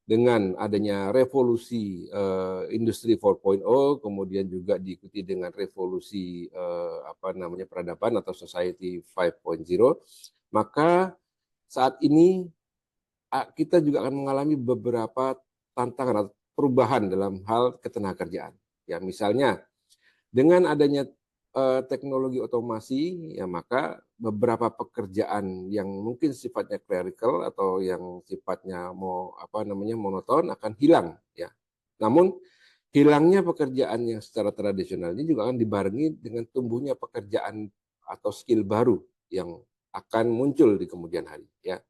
dengan adanya revolusi industri 4.0, kemudian juga diikuti dengan revolusi peradaban atau society 5.0, maka saat ini kita juga akan mengalami beberapa tantangan atau perubahan dalam hal ketenagakerjaan. Ya, misalnya dengan adanya teknologi otomasi, ya maka beberapa pekerjaan yang mungkin sifatnya clerical atau yang sifatnya monoton akan hilang, ya. Namun hilangnya pekerjaan yang secara tradisional ini juga akan dibarengi dengan tumbuhnya pekerjaan atau skill baru yang akan muncul di kemudian hari, ya.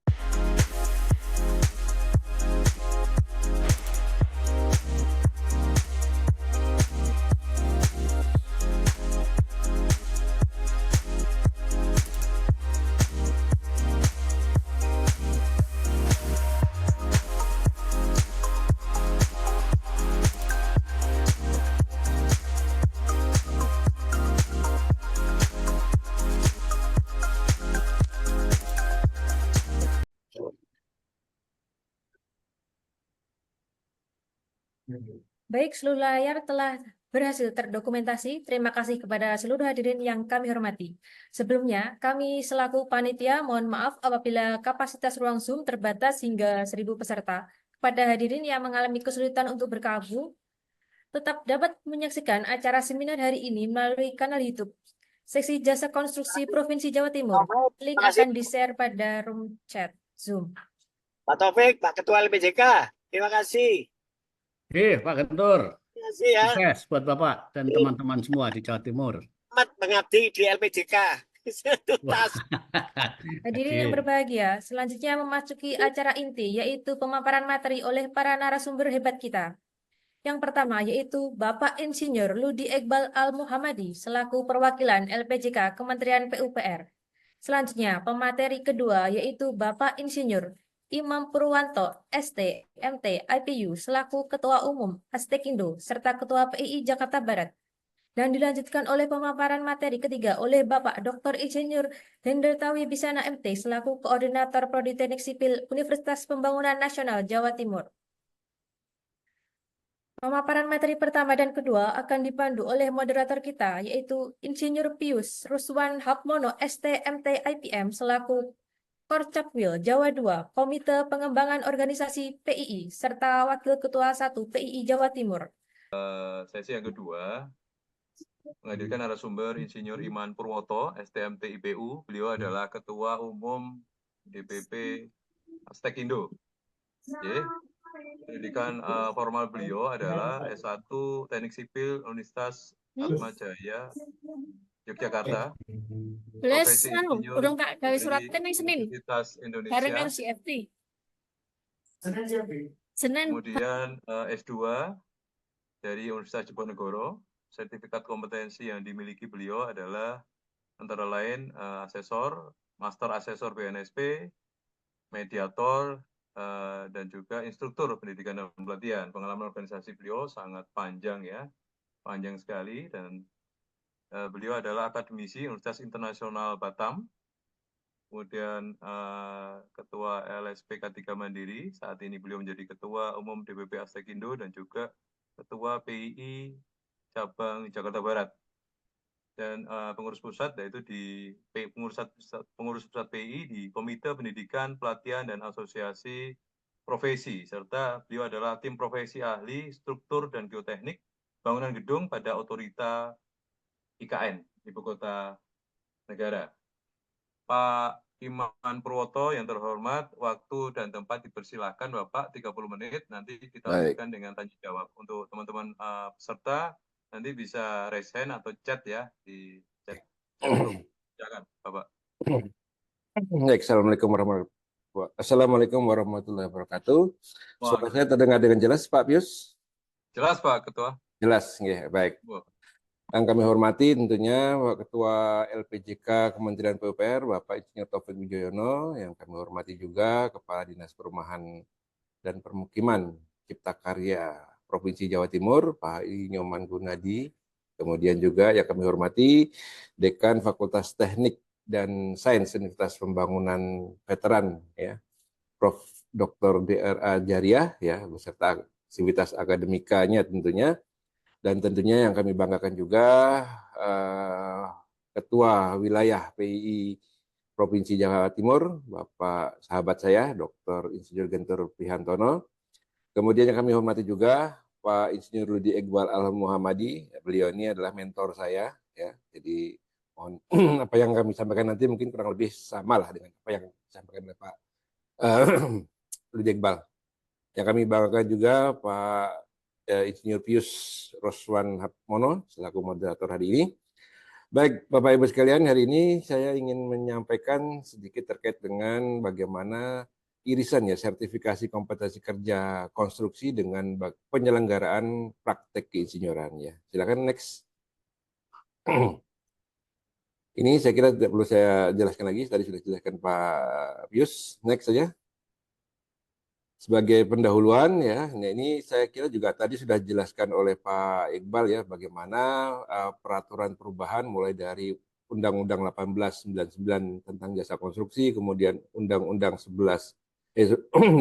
Baik, seluruh layar telah berhasil terdokumentasi. Terima kasih kepada seluruh hadirin yang kami hormati. Sebelumnya, kami selaku panitia mohon maaf apabila kapasitas ruang Zoom terbatas hingga 1.000 peserta. Kepada hadirin yang mengalami kesulitan untuk bergabung, tetap dapat menyaksikan acara seminar hari ini melalui kanal YouTube Seksi Jasa Konstruksi Provinsi Jawa Timur. Link akan di-share pada room chat Zoom. Pak Taufik, Pak Ketua LPJK, terima kasih. Oke, Pak Gentur. Terima kasih ya. Sukses buat Bapak dan teman-teman semua di Jawa Timur. Selamat mengabdi di LPJK. Tuntas. Hadirin yang berbahagia, selanjutnya memasuki acara inti, yaitu pemaparan materi oleh para narasumber hebat kita. Yang pertama yaitu Bapak Insinyur Ludi Iqbal Al-Muhammadi selaku perwakilan LPJK Kementerian PUPR. Selanjutnya, pemateri kedua yaitu Bapak Insinyur Imam Purwanto, ST, MT, IPU selaku Ketua Umum Astekindo serta Ketua PII Jakarta Barat. Dan dilanjutkan oleh pemaparan materi ketiga oleh Bapak Dr. Insinyur Hendertawi Bisana MT selaku Koordinator Prodi Teknik Sipil Universitas Pembangunan Nasional Jawa Timur. Pemaparan materi pertama dan kedua akan dipandu oleh moderator kita, yaitu Insinyur Pius Ruswan Hapmono, ST, MT, IPM, selaku Korcapwil Jawa II, Komite Pengembangan Organisasi PII, serta Wakil Ketua 1 PII Jawa Timur. Sesi yang kedua, menghadirkan narasumber Insinyur Iman Purwoto, STMT IPU. Beliau adalah Ketua Umum DPP Astekindo. Pendidikan formal beliau adalah S1 Teknik Sipil Universitas Atmajaya Yogyakarta. Profesi Insinyur dari Universitas Indonesia. Kemudian S2 dari Universitas Diponegoro. Sertifikat kompetensi yang dimiliki beliau adalah antara lain Master Asesor BNSP, Mediator, dan juga instruktur pendidikan dan pelatihan. Pengalaman organisasi beliau sangat panjang ya, panjang sekali, dan beliau adalah akademisi Universitas Internasional Batam, kemudian Ketua LSPK 3 Mandiri, saat ini beliau menjadi Ketua Umum DPP Astekindo dan juga Ketua PII Cabang Jakarta Barat. Dan pengurus pusat yaitu di pengurus pusat PI di Komite Pendidikan, Pelatihan dan Asosiasi Profesi, serta beliau adalah tim profesi ahli struktur dan geoteknik bangunan gedung pada otorita IKN Ibu Kota Negara. Pak Iman Purwoto yang terhormat, waktu dan tempat dipersilakan Bapak 30 menit, nanti kita lanjutkan dengan tanya jawab. Untuk teman-teman peserta nanti bisa raise hand atau chat ya di chat. Silakan, Bapak. Assalamualaikum warahmatullahi wabarakatuh. Suara saya terdengar dengan jelas, Pak Pius? Jelas, Pak Ketua. Jelas, ya, baik. Yang kami hormati tentunya Bapak Ketua LPJK Kementerian PUPR, Bapak Insinyur Taufik Wijoyono, yang kami hormati juga Kepala Dinas Perumahan dan Permukiman Cipta Karya Provinsi Jawa Timur, Pak Nyoman Gunadi. Kemudian juga yang kami hormati Dekan Fakultas Teknik dan Sains Universitas Pembangunan Veteran, ya, Prof. Dr. DRA Jariah ya beserta aktivitas akademikanya tentunya, dan tentunya yang kami banggakan juga Ketua Wilayah PII Provinsi Jawa Timur, Bapak sahabat saya, Dr. Insinyur Gentur Prihantono. Kemudian yang kami hormati juga Pak Insinyur Rudi Iqbal Al-Muhammadi. Beliau ini adalah mentor saya, ya. Jadi mohon apa yang kami sampaikan nanti mungkin kurang lebih sama lah dengan apa yang disampaikan oleh Pak Rudi Iqbal. Yang kami banggakan juga Pak Insinyur Pius Roswan Hapmono selaku moderator hari ini. Baik, Bapak Ibu sekalian, hari ini saya ingin menyampaikan sedikit terkait dengan bagaimana irisan ya sertifikasi kompetensi kerja konstruksi dengan penyelenggaraan praktek keinsinyuran ya. Silakan next. Ini saya kira tidak perlu saya jelaskan lagi, tadi sudah dijelaskan Pak Pius. Next saja. Sebagai pendahuluan ya, nah ini saya kira juga tadi sudah dijelaskan oleh Pak Iqbal ya bagaimana peraturan perubahan mulai dari Undang-Undang 1899 tentang jasa konstruksi, kemudian Undang-Undang 11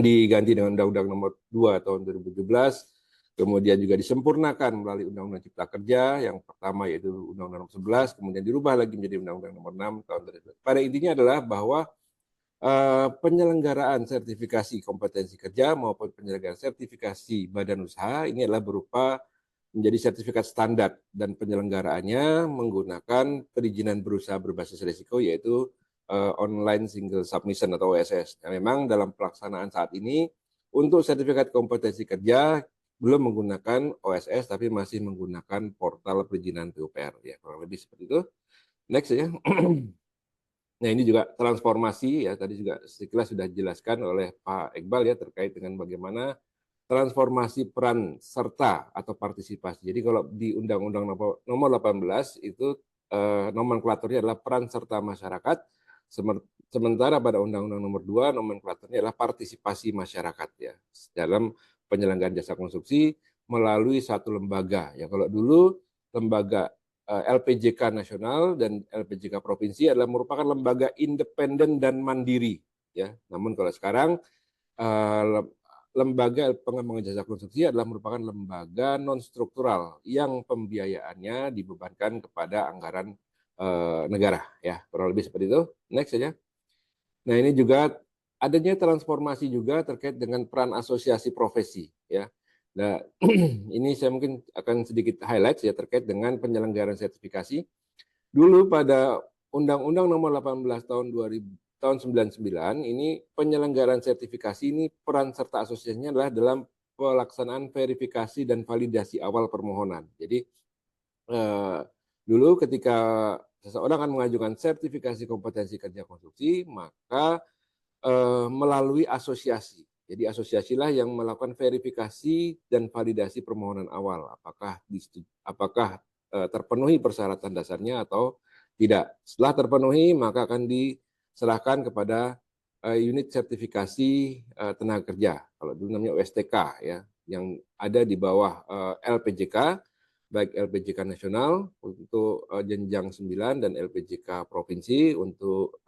diganti dengan Undang-Undang Nomor 2 tahun 2017, kemudian juga disempurnakan melalui Undang-Undang Cipta Kerja yang pertama yaitu Undang-Undang Nomor 11, kemudian dirubah lagi menjadi Undang-Undang Nomor 6 tahun 2017. Pada intinya adalah bahwa penyelenggaraan sertifikasi kompetensi kerja maupun penyelenggaraan sertifikasi badan usaha ini adalah berupa menjadi sertifikat standar dan penyelenggaraannya menggunakan perizinan berusaha berbasis risiko yaitu online single submission atau OSS. Nah, memang dalam pelaksanaan saat ini untuk sertifikat kompetensi kerja belum menggunakan OSS tapi masih menggunakan portal perizinan PUPR ya, kurang lebih seperti itu. Next ya. Nah ini juga transformasi ya, tadi juga sekilas sudah dijelaskan oleh Pak Iqbal ya terkait dengan bagaimana transformasi peran serta atau partisipasi. Jadi kalau di Undang-Undang Nomor 18 itu nomenklaturnya adalah peran serta masyarakat, sementara pada Undang-Undang Nomor 2 nomenklaturnya adalah partisipasi masyarakat ya dalam penyelenggaraan jasa konstruksi melalui satu lembaga. Ya kalau dulu lembaga LPJK nasional dan LPJK provinsi adalah merupakan lembaga independen dan mandiri ya. Namun kalau sekarang lembaga pengembangan jasa konstruksi adalah merupakan lembaga non struktural yang pembiayaannya dibebankan kepada anggaran negara ya. Kurang lebih seperti itu. Next saja. Nah, ini juga adanya transformasi juga terkait dengan peran asosiasi profesi ya. Nah, ini saya mungkin akan sedikit highlight ya terkait dengan penyelenggaraan sertifikasi. Dulu pada Undang-Undang Nomor 18 tahun 99 ini penyelenggaraan sertifikasi ini peran serta asosiasinya adalah dalam pelaksanaan verifikasi dan validasi awal permohonan. Jadi dulu ketika seseorang akan mengajukan sertifikasi kompetensi kerja konstruksi, maka melalui asosiasi. Jadi asosiasilah yang melakukan verifikasi dan validasi permohonan awal. Apakah terpenuhi persyaratan dasarnya atau tidak. Setelah terpenuhi, maka akan diserahkan kepada unit sertifikasi tenaga kerja. Kalau dulu namanya USTK ya, yang ada di bawah LPJK, baik LPJK nasional untuk jenjang 9 dan LPJK provinsi untuk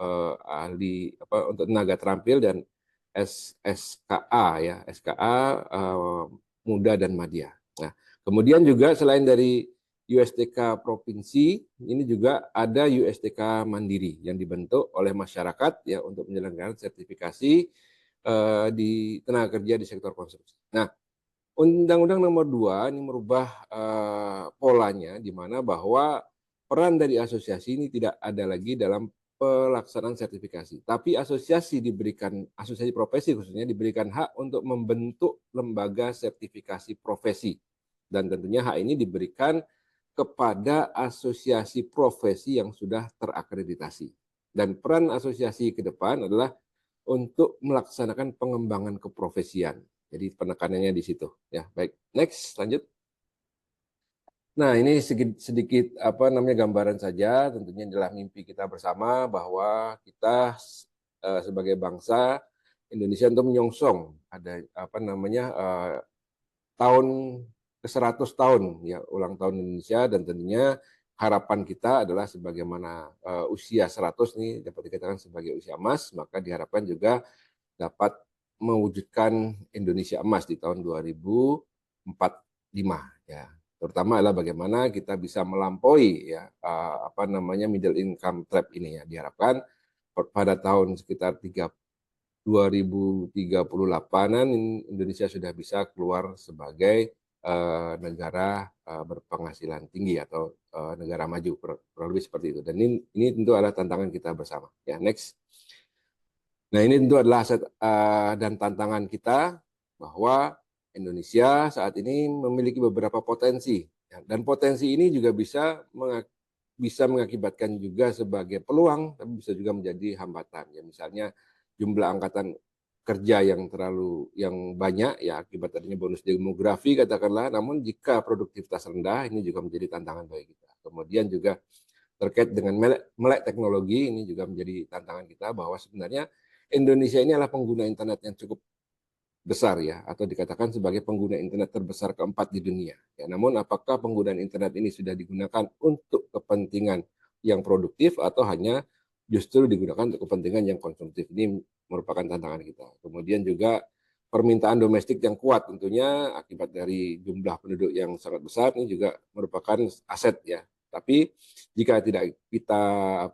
untuk tenaga terampil dan SKA ya, SKA muda dan madya. Nah, kemudian juga selain dari USTK provinsi, ini juga ada USTK mandiri yang dibentuk oleh masyarakat ya untuk penyelenggaraan sertifikasi di tenaga kerja di sektor konstruksi. Nah, Undang-Undang Nomor 2 ini merubah polanya di mana bahwa peran dari asosiasi ini tidak ada lagi dalam pelaksanaan sertifikasi. Tapi asosiasi profesi khususnya diberikan hak untuk membentuk lembaga sertifikasi profesi. Dan tentunya hak ini diberikan kepada asosiasi profesi yang sudah terakreditasi. Dan peran asosiasi ke depan adalah untuk melaksanakan pengembangan keprofesian. Jadi penekanannya di situ. Ya, baik. Next, lanjut. Nah, ini sedikit gambaran saja, tentunya adalah mimpi kita bersama bahwa kita sebagai bangsa Indonesia untuk menyongsong ada tahun ke-100 tahun ya ulang tahun Indonesia, dan tentunya harapan kita adalah sebagaimana usia 100 nih dapat dikatakan sebagai usia emas, maka diharapkan juga dapat mewujudkan Indonesia emas di tahun 2045 ya. Terutama adalah bagaimana kita bisa melampaui ya middle income trap ini ya. Diharapkan pada tahun sekitar 2038-an Indonesia sudah bisa keluar sebagai negara berpenghasilan tinggi atau negara maju, kurang lebih seperti itu. Dan ini tentu adalah tantangan kita bersama. Ya, next. Nah, ini tentu adalah aset dan tantangan kita bahwa Indonesia saat ini memiliki beberapa potensi. Ya, dan potensi ini juga bisa mengakibatkan juga sebagai peluang, tapi bisa juga menjadi hambatan. Ya, misalnya jumlah angkatan kerja yang banyak ya akibat adanya bonus demografi katakanlah, namun jika produktivitas rendah ini juga menjadi tantangan bagi kita. Kemudian juga terkait dengan melek teknologi ini juga menjadi tantangan kita bahwa sebenarnya Indonesia ini adalah pengguna internet yang cukup besar ya, atau dikatakan sebagai pengguna internet terbesar keempat di dunia. Ya, namun apakah penggunaan internet ini sudah digunakan untuk kepentingan yang produktif atau hanya justru digunakan untuk kepentingan yang konsumtif? Ini merupakan tantangan kita. Kemudian juga permintaan domestik yang kuat tentunya akibat dari jumlah penduduk yang sangat besar ini juga merupakan aset ya. Tapi jika tidak kita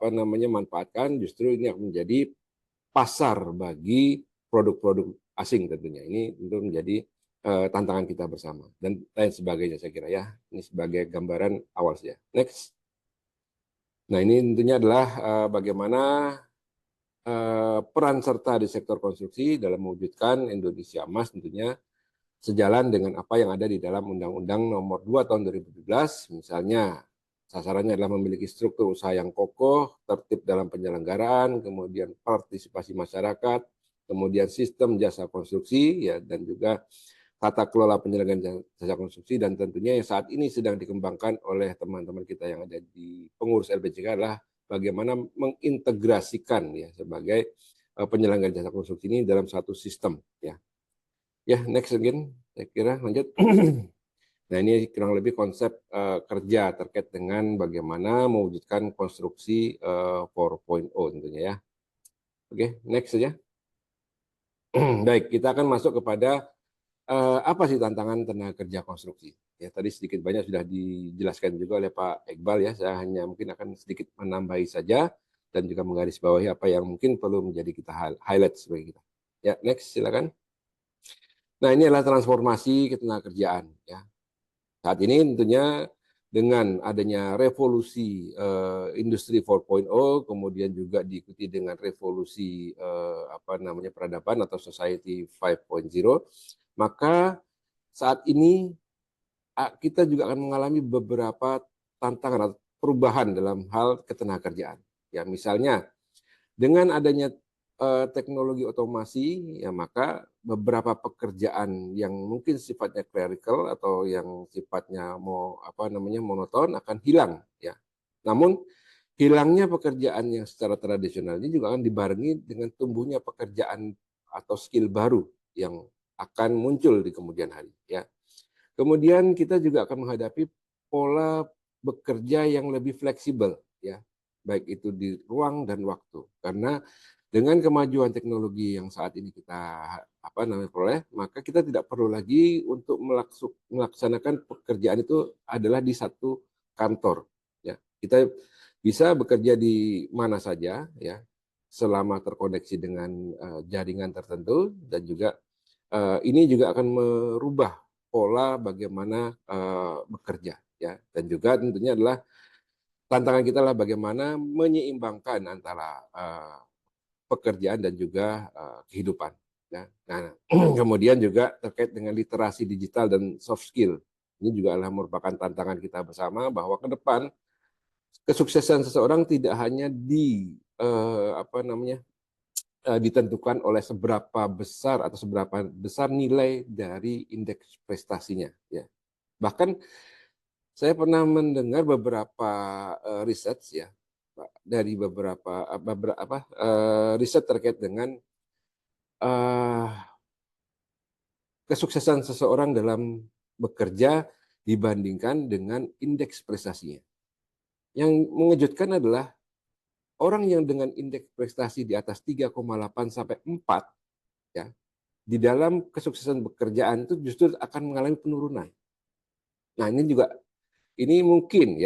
manfaatkan, justru ini akan menjadi pasar bagi produk-produk asing tentunya. Ini tentu menjadi tantangan kita bersama dan lain sebagainya saya kira ya. Ini sebagai gambaran awal saja. Next. Nah, ini tentunya adalah bagaimana peran serta di sektor konstruksi dalam mewujudkan Indonesia emas tentunya sejalan dengan apa yang ada di dalam Undang-Undang Nomor 2 Tahun 2017, misalnya sasarannya adalah memiliki struktur usaha yang kokoh, tertib dalam penyelenggaraan, kemudian partisipasi masyarakat, kemudian sistem jasa konstruksi ya, dan juga tata kelola penyelenggaraan jasa konstruksi, dan tentunya yang saat ini sedang dikembangkan oleh teman-teman kita yang ada di pengurus LPJK adalah bagaimana mengintegrasikan ya sebagai penyelenggara jasa konstruksi ini dalam satu sistem ya. Ya, next again, saya kira lanjut. Nah, ini kurang lebih konsep kerja terkait dengan bagaimana mewujudkan konstruksi 4.0 tentunya ya. Oke, next saja. Baik, kita akan masuk kepada apa sih tantangan tenaga kerja konstruksi. Ya, tadi sedikit banyak sudah dijelaskan juga oleh Pak Iqbal ya. Saya hanya mungkin akan sedikit menambahi saja dan juga menggarisbawahi apa yang mungkin perlu menjadi kita highlight sebagai kita. Ya, next silakan. Nah, ini adalah transformasi ketenagakerjaan ya. Saat ini tentunya dengan adanya revolusi industri 4.0 kemudian juga diikuti dengan revolusi peradaban atau society 5.0, maka saat ini kita juga akan mengalami beberapa tantangan atau perubahan dalam hal ketenagakerjaan. Ya, misalnya dengan adanya teknologi otomasi, ya maka beberapa pekerjaan yang mungkin sifatnya clerical atau yang sifatnya monoton akan hilang. Ya, namun hilangnya pekerjaan yang secara tradisional ini juga akan dibarengi dengan tumbuhnya pekerjaan atau skill baru yang akan muncul di kemudian hari. Ya, kemudian kita juga akan menghadapi pola bekerja yang lebih fleksibel, ya, baik itu di ruang dan waktu, karena dengan kemajuan teknologi yang saat ini kita peroleh, maka kita tidak perlu lagi untuk melaksanakan pekerjaan itu adalah di satu kantor. Ya, kita bisa bekerja di mana saja, ya, selama terkoneksi dengan jaringan tertentu, dan juga ini juga akan merubah pola bagaimana bekerja, ya, dan juga tentunya adalah tantangan kita adalah bagaimana menyeimbangkan antara pekerjaan dan juga kehidupan. Ya. Nah, kemudian juga terkait dengan literasi digital dan soft skill. Ini juga adalah merupakan tantangan kita bersama bahwa ke depan kesuksesan seseorang tidak hanya ditentukan oleh seberapa besar atau seberapa besar nilai dari indeks prestasinya. Ya. Bahkan saya pernah mendengar beberapa riset ya, dari beberapa riset terkait dengan kesuksesan seseorang dalam bekerja dibandingkan dengan indeks prestasinya. Yang mengejutkan adalah orang yang dengan indeks prestasi di atas 3,8 sampai 4, ya, di dalam kesuksesan pekerjaan itu justru akan mengalami penurunan. Nah, ini mungkin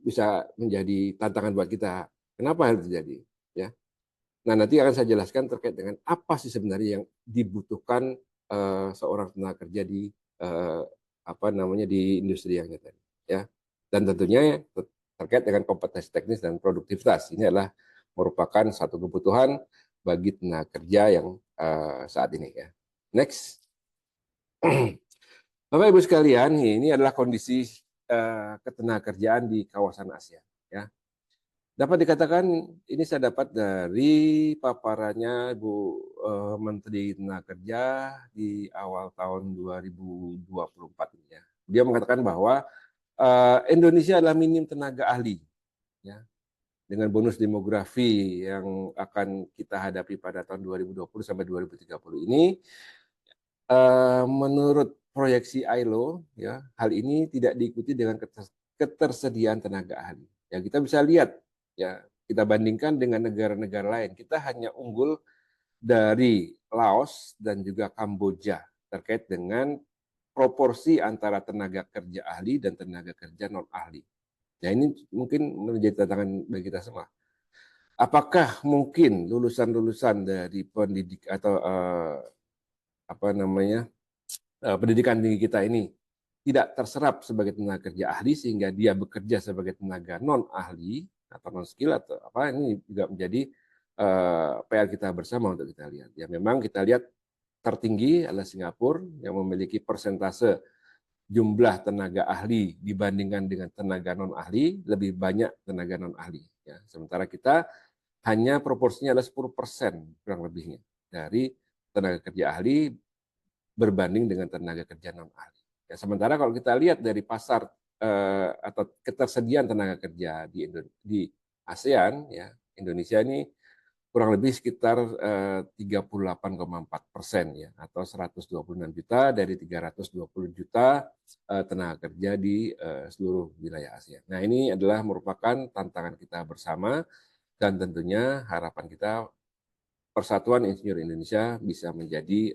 bisa menjadi tantangan buat kita. Kenapa hal itu terjadi? Ya. Nah, nanti akan saya jelaskan terkait dengan apa sih sebenarnya yang dibutuhkan seorang tenaga kerja di di industri yang nyata. Ya. Dan tentunya terkait dengan kompetensi teknis dan produktivitas. Ini adalah merupakan satu kebutuhan bagi tenaga kerja yang saat ini ya. Next. Bapak Ibu sekalian, ini adalah kondisi ketenagakerjaan di kawasan Asia. Ya. Dapat dikatakan ini saya dapat dari paparannya Bu Menteri Tenaga Kerja di awal tahun 2024 ini ya. Dia mengatakan bahwa Indonesia adalah minim tenaga ahli, ya, dengan bonus demografi yang akan kita hadapi pada tahun 2020 sampai 2030 ini. Menurut proyeksi ILO, ya, hal ini tidak diikuti dengan ketersediaan tenaga ahli. Ya, kita bisa lihat, ya, kita bandingkan dengan negara-negara lain. Kita hanya unggul dari Laos dan juga Kamboja terkait dengan proporsi antara tenaga kerja ahli dan tenaga kerja non ahli. Ya, ini mungkin menjadi tantangan bagi kita semua. Apakah mungkin lulusan-lulusan dari pendidik atau pendidikan tinggi kita ini tidak terserap sebagai tenaga kerja ahli sehingga dia bekerja sebagai tenaga non ahli atau non skill atau apa, ini juga menjadi PR kita bersama untuk kita lihat. Ya, memang kita lihat tertinggi adalah Singapura yang memiliki persentase jumlah tenaga ahli dibandingkan dengan tenaga non ahli, lebih banyak tenaga non ahli. Ya, sementara kita hanya proporsinya adalah 10% kurang lebihnya dari tenaga kerja ahli berbanding dengan tenaga kerja non ahli. Ya, sementara kalau kita lihat dari pasar atau ketersediaan tenaga kerja di ASEAN, ya, Indonesia ini kurang lebih sekitar 38,4% ya, atau 126 juta dari 320 juta tenaga kerja di seluruh wilayah ASEAN. Nah, ini adalah merupakan tantangan kita bersama dan tentunya harapan kita Persatuan Insinyur Indonesia bisa menjadi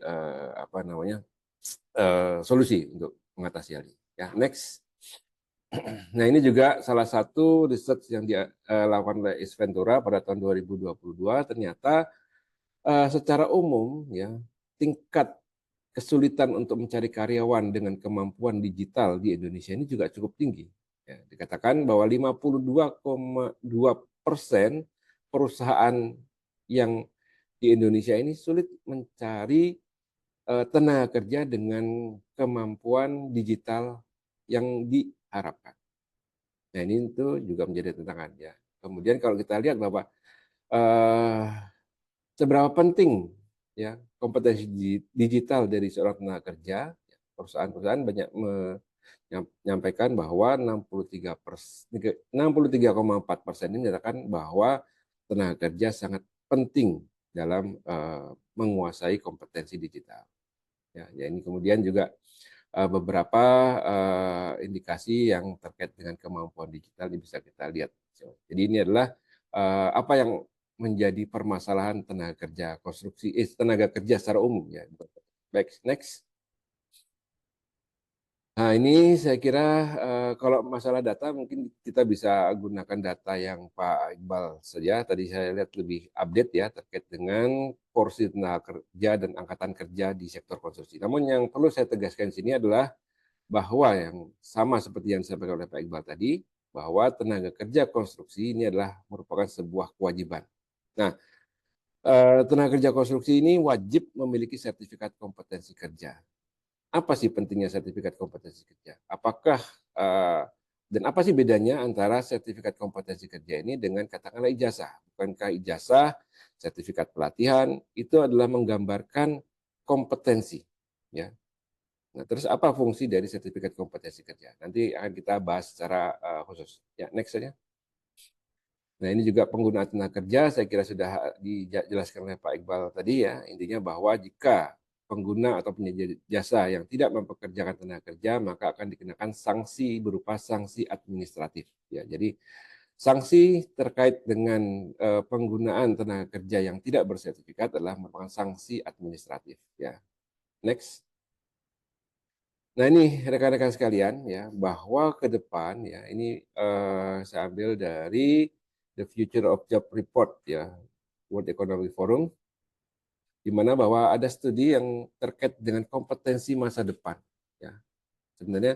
solusi untuk mengatasi hal ini. Ya, next. Nah, ini juga salah satu research yang dilakukan oleh Isventura pada tahun 2022. Ternyata secara umum, ya, tingkat kesulitan untuk mencari karyawan dengan kemampuan digital di Indonesia ini juga cukup tinggi. Ya, dikatakan bahwa 52,2% perusahaan yang di Indonesia ini sulit mencari tenaga kerja dengan kemampuan digital yang diharapkan. Nah, ini itu juga menjadi tantangan ya. Kemudian kalau kita lihat bahwa seberapa penting ya kompetensi digital dari seorang tenaga kerja, perusahaan-perusahaan banyak menyampaikan bahwa 63,4% ini menyatakan bahwa tenaga kerja sangat penting dalam menguasai kompetensi digital. Ya, ini kemudian juga beberapa indikasi yang terkait dengan kemampuan digital ini bisa kita lihat. Jadi ini adalah apa yang menjadi permasalahan tenaga kerja konstruksi, tenaga kerja secara umum ya. Baik, next. Nah, ini saya kira kalau masalah data mungkin kita bisa gunakan data yang Pak Iqbal saja. Tadi saya lihat lebih update ya terkait dengan porsi tenaga kerja dan angkatan kerja di sektor konstruksi. Namun yang perlu saya tegaskan di sini adalah bahwa yang sama seperti yang disampaikan oleh Pak Iqbal tadi, bahwa tenaga kerja konstruksi ini adalah merupakan sebuah kewajiban. Nah, tenaga kerja konstruksi ini wajib memiliki sertifikat kompetensi kerja. Apa sih pentingnya sertifikat kompetensi kerja? Apakah dan apa sih bedanya antara sertifikat kompetensi kerja ini dengan katakanlah ijazah? Bukankah ijazah, sertifikat pelatihan itu adalah menggambarkan kompetensi, ya? Nah, terus apa fungsi dari sertifikat kompetensi kerja? Nanti akan kita bahas secara khusus. Ya, next saja. Nah, ini juga penggunaan tenaga kerja, saya kira sudah dijelaskan oleh Pak Iqbal tadi ya. Intinya bahwa jika pengguna atau penyedia jasa yang tidak mempekerjakan tenaga kerja, maka akan dikenakan sanksi berupa sanksi administratif. Ya, jadi Sanksi terkait dengan penggunaan tenaga kerja yang tidak bersertifikat adalah merupakan sanksi administratif. Ya, next. Nah ini rekan-rekan sekalian ya, bahwa ke depan ya ini saya ambil dari The Future of Job Report ya, World Economic Forum, di mana bahwa ada studi yang terkait dengan kompetensi masa depan. Ya, sebenarnya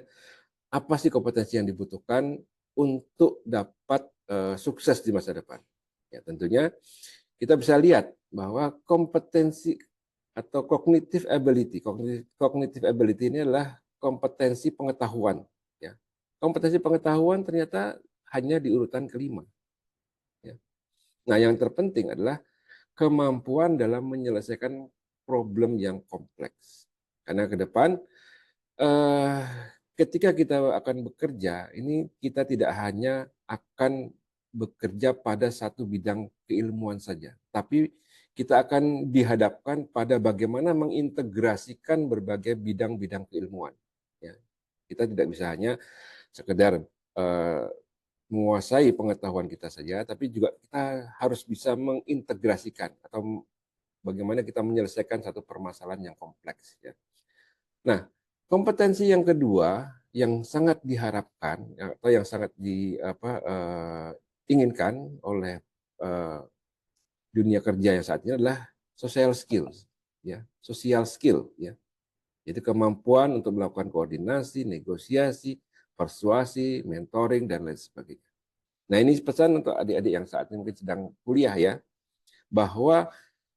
apa sih kompetensi yang dibutuhkan untuk dapat sukses di masa depan? Ya, tentunya kita bisa lihat bahwa kompetensi atau cognitive ability ini adalah kompetensi pengetahuan. Ya. Kompetensi pengetahuan ternyata hanya di urutan kelima. Ya. Nah, yang terpenting adalah kemampuan dalam menyelesaikan problem yang kompleks. Karena ke depan ketika kita akan bekerja, ini kita tidak hanya akan bekerja pada satu bidang keilmuan saja, tapi kita akan dihadapkan pada bagaimana mengintegrasikan berbagai bidang-bidang keilmuan. Ya, kita tidak bisa hanya sekedar menguasai pengetahuan kita saja, tapi juga kita harus bisa mengintegrasikan atau bagaimana kita menyelesaikan satu permasalahan yang kompleks. Ya. Nah, kompetensi yang kedua yang sangat diharapkan atau yang sangat diinginkan oleh dunia kerja yang saat ini adalah social skills, ya, social skill, ya, yaitu kemampuan untuk melakukan koordinasi, negosiasi, persuasi, mentoring dan lain sebagainya. Nah ini pesan untuk adik-adik yang saat ini mungkin sedang kuliah ya, bahwa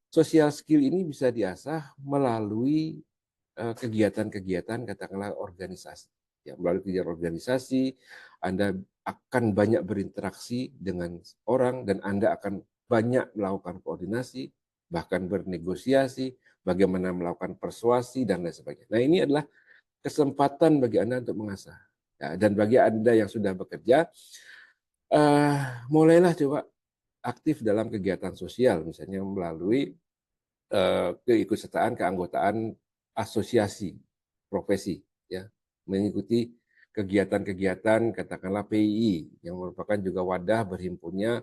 social skill ini bisa diasah melalui kegiatan-kegiatan katakanlah organisasi. Ya, melalui kegiatan organisasi, Anda akan banyak berinteraksi dengan orang dan Anda akan banyak melakukan koordinasi, bahkan bernegosiasi, bagaimana melakukan persuasi dan lain sebagainya. Nah, ini adalah kesempatan bagi Anda untuk mengasah. Ya, dan bagi Anda yang sudah bekerja, mulailah coba aktif dalam kegiatan sosial, misalnya melalui keikutsertaan, keanggotaan asosiasi profesi, ya, mengikuti kegiatan-kegiatan katakanlah PII yang merupakan juga wadah berhimpunnya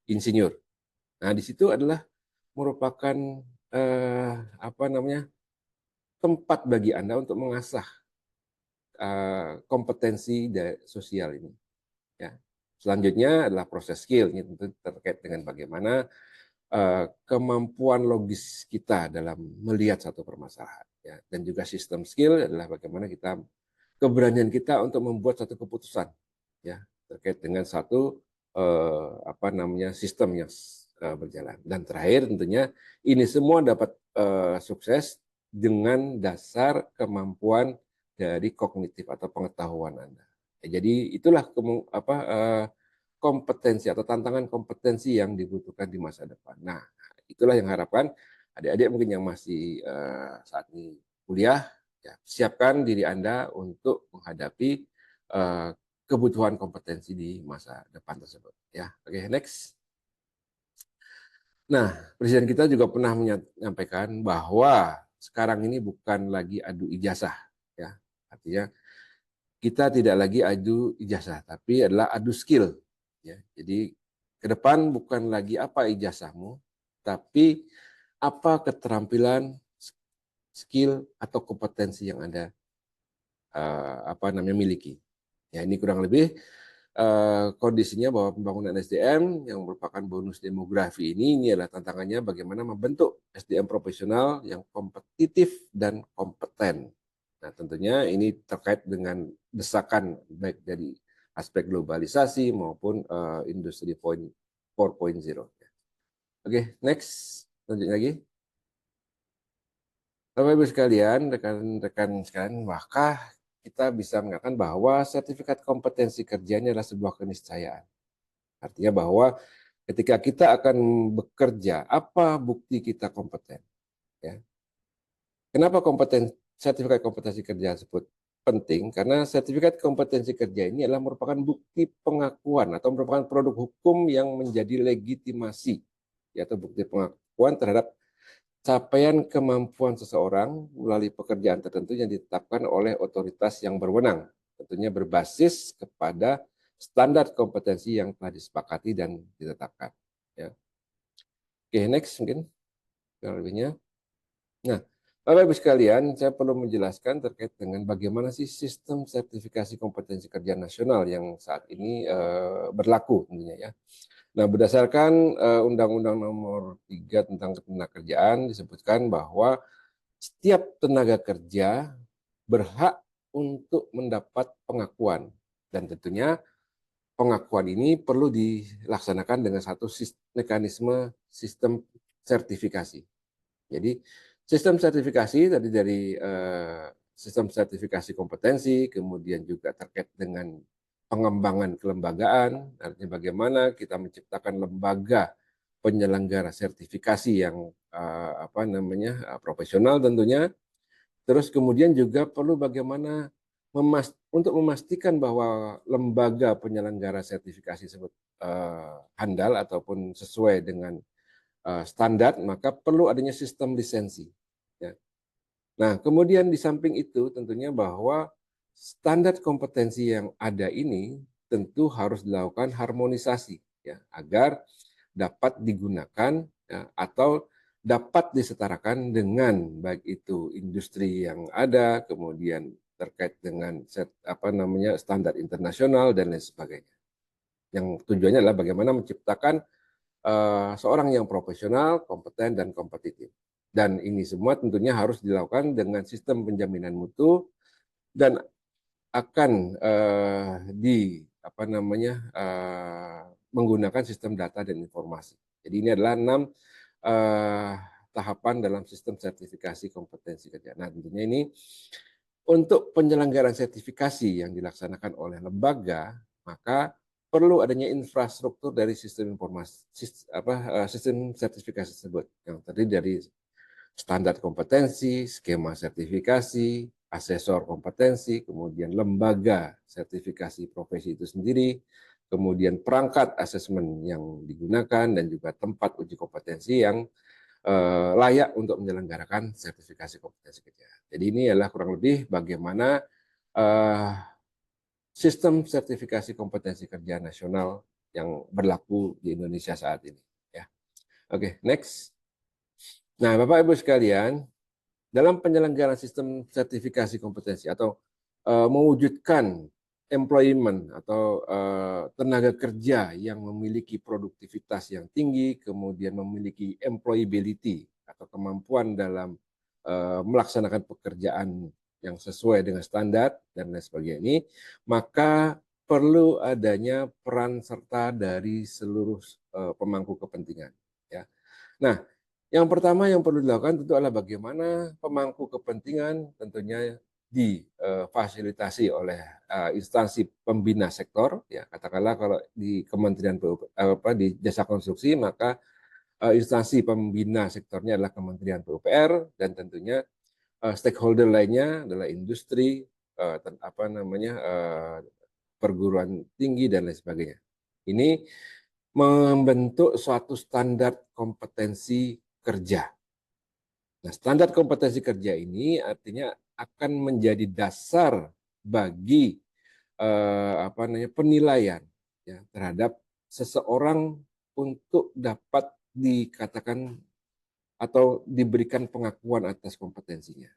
insinyur. Nah, di situ adalah merupakan tempat bagi Anda untuk mengasah kompetensi sosial ini. Ya. Selanjutnya adalah proses skill, ini tentu terkait dengan bagaimana kemampuan logis kita dalam melihat satu permasalahan, ya. Dan juga sistem skill adalah bagaimana keberanian kita untuk membuat satu keputusan, ya, terkait dengan satu sistem yang berjalan. Dan terakhir tentunya ini semua dapat sukses dengan dasar kemampuan dari kognitif atau pengetahuan Anda. Jadi itulah kompetensi atau tantangan kompetensi yang dibutuhkan di masa depan. Nah, itulah yang harapkan adik-adik mungkin yang masih saat ini kuliah, ya, siapkan diri Anda untuk menghadapi kebutuhan kompetensi di masa depan tersebut. Ya, oke, next. Nah, Presiden kita juga pernah menyampaikan bahwa sekarang ini bukan lagi adu ijazah, ya, artinya kita tidak lagi adu ijazah, tapi adalah adu skill. Ya, jadi ke depan bukan lagi apa ijazahmu, tapi apa keterampilan, skill atau kompetensi yang Anda miliki. Ya, ini kurang lebih kondisinya bahwa pembangunan SDM yang merupakan bonus demografi ini adalah tantangannya bagaimana membentuk SDM profesional yang kompetitif dan kompeten. Nah, tentunya ini terkait dengan desakan baik dari aspek globalisasi maupun industri 4.0. Oke, next. Lanjut lagi. Bapak Ibu sekalian, rekan-rekan sekalian, maka kita bisa mengatakan bahwa sertifikat kompetensi kerja ini adalah sebuah keniscayaan. Artinya bahwa ketika kita akan bekerja, apa bukti kita kompeten? Ya. Kenapa sertifikat kompetensi kerja tersebut penting? Karena sertifikat kompetensi kerja ini adalah merupakan bukti pengakuan atau merupakan produk hukum yang menjadi legitimasi, yaitu bukti pengakuan terhadap capaian kemampuan seseorang melalui pekerjaan tertentu yang ditetapkan oleh otoritas yang berwenang, tentunya berbasis kepada standar kompetensi yang telah disepakati dan ditetapkan. Ya. Oke, next mungkin lebihnya. Nah, Bapak Ibu sekalian, saya perlu menjelaskan terkait dengan bagaimana sih sistem sertifikasi kompetensi kerja nasional yang saat ini berlaku tentunya ya. Nah, berdasarkan Undang-Undang Nomor 3 tentang Ketenagakerjaan disebutkan bahwa setiap tenaga kerja berhak untuk mendapat pengakuan dan tentunya pengakuan ini perlu dilaksanakan dengan satu mekanisme sistem sertifikasi. Jadi sistem sertifikasi tadi dari sistem sertifikasi kompetensi, kemudian juga terkait dengan pengembangan kelembagaan, artinya bagaimana kita menciptakan lembaga penyelenggara sertifikasi yang profesional tentunya. Terus kemudian juga perlu bagaimana untuk memastikan bahwa lembaga penyelenggara sertifikasi tersebut handal ataupun sesuai dengan standar, maka perlu adanya sistem lisensi. Ya. Nah, kemudian di samping itu tentunya bahwa standar kompetensi yang ada ini tentu harus dilakukan harmonisasi, ya, agar dapat digunakan ya, atau dapat disetarakan dengan baik itu industri yang ada, kemudian terkait dengan standar internasional dan lain sebagainya. Yang tujuannya adalah bagaimana menciptakan seorang yang profesional, kompeten, dan kompetitif. Dan ini semua tentunya harus dilakukan dengan sistem penjaminan mutu dan akan menggunakan sistem data dan informasi. Jadi ini adalah 6 tahapan dalam sistem sertifikasi kompetensi kerja. Nah, tentunya ini untuk penyelenggaraan sertifikasi yang dilaksanakan oleh lembaga, maka perlu adanya infrastruktur dari sistem informasi sistem sertifikasi tersebut yang terdiri dari standar kompetensi, skema sertifikasi, asesor kompetensi, kemudian lembaga sertifikasi profesi itu sendiri, kemudian perangkat asesmen yang digunakan dan juga tempat uji kompetensi yang layak untuk menyelenggarakan sertifikasi kompetensi kerja. Jadi ini adalah kurang lebih bagaimana sistem sertifikasi kompetensi kerja nasional yang berlaku di Indonesia saat ini. Ya. Oke, next. Nah, Bapak Ibu sekalian, dalam penyelenggaraan sistem sertifikasi kompetensi atau mewujudkan employment atau tenaga kerja yang memiliki produktivitas yang tinggi, kemudian memiliki employability atau kemampuan dalam melaksanakan pekerjaan yang sesuai dengan standar dan lain sebagainya ini, maka perlu adanya peran serta dari seluruh pemangku kepentingan. Ya. Nah, yang pertama yang perlu dilakukan tentu adalah bagaimana pemangku kepentingan tentunya difasilitasi oleh instansi pembina sektor, ya katakanlah kalau di Kementerian di Jasa Konstruksi maka instansi pembina sektornya adalah Kementerian PUPR dan tentunya stakeholder lainnya adalah industri, perguruan tinggi dan lain sebagainya. Ini membentuk suatu standar kompetensi kerja. Nah, standar kompetensi kerja ini artinya akan menjadi dasar bagi penilaian ya, terhadap seseorang untuk dapat dikatakan atau diberikan pengakuan atas kompetensinya.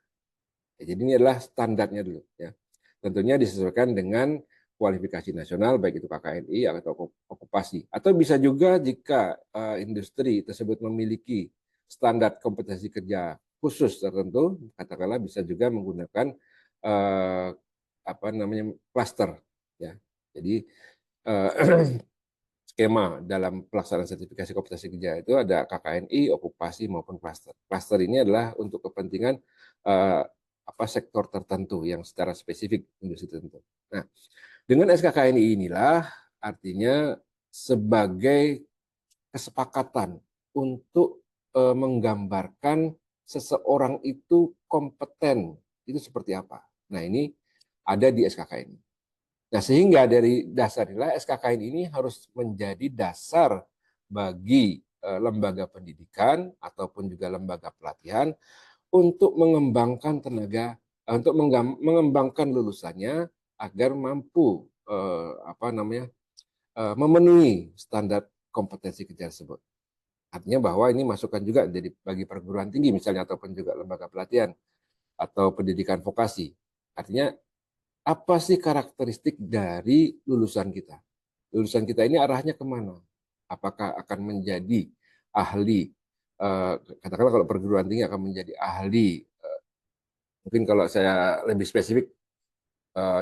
Ya, jadi ini adalah standarnya dulu ya. Tentunya disesuaikan dengan kualifikasi nasional baik itu KKNI atau okupasi, atau bisa juga jika industri tersebut memiliki standar kompetensi kerja khusus tertentu, katakanlah bisa juga menggunakan klaster ya. Jadi skema dalam pelaksanaan sertifikasi kompetensi kerja itu ada KKNI, okupasi maupun klaster. Klaster ini adalah untuk kepentingan sektor tertentu yang secara spesifik industri tertentu. Nah, dengan SKKNI inilah artinya sebagai kesepakatan untuk menggambarkan seseorang itu kompeten itu seperti apa. Nah, ini ada di SKKNI. Nah, sehingga dari dasar inilah SKKNI ini harus menjadi dasar bagi lembaga pendidikan ataupun juga lembaga pelatihan untuk mengembangkan mengembangkan lulusannya agar mampu memenuhi standar kompetensi kerja tersebut. Artinya bahwa ini masukan juga jadi bagi perguruan tinggi misalnya ataupun juga lembaga pelatihan atau pendidikan vokasi. Artinya apa sih karakteristik dari lulusan kita? Lulusan kita ini arahnya kemana? Apakah akan menjadi ahli, katakanlah kalau perguruan tinggi akan menjadi ahli, mungkin kalau saya lebih spesifik,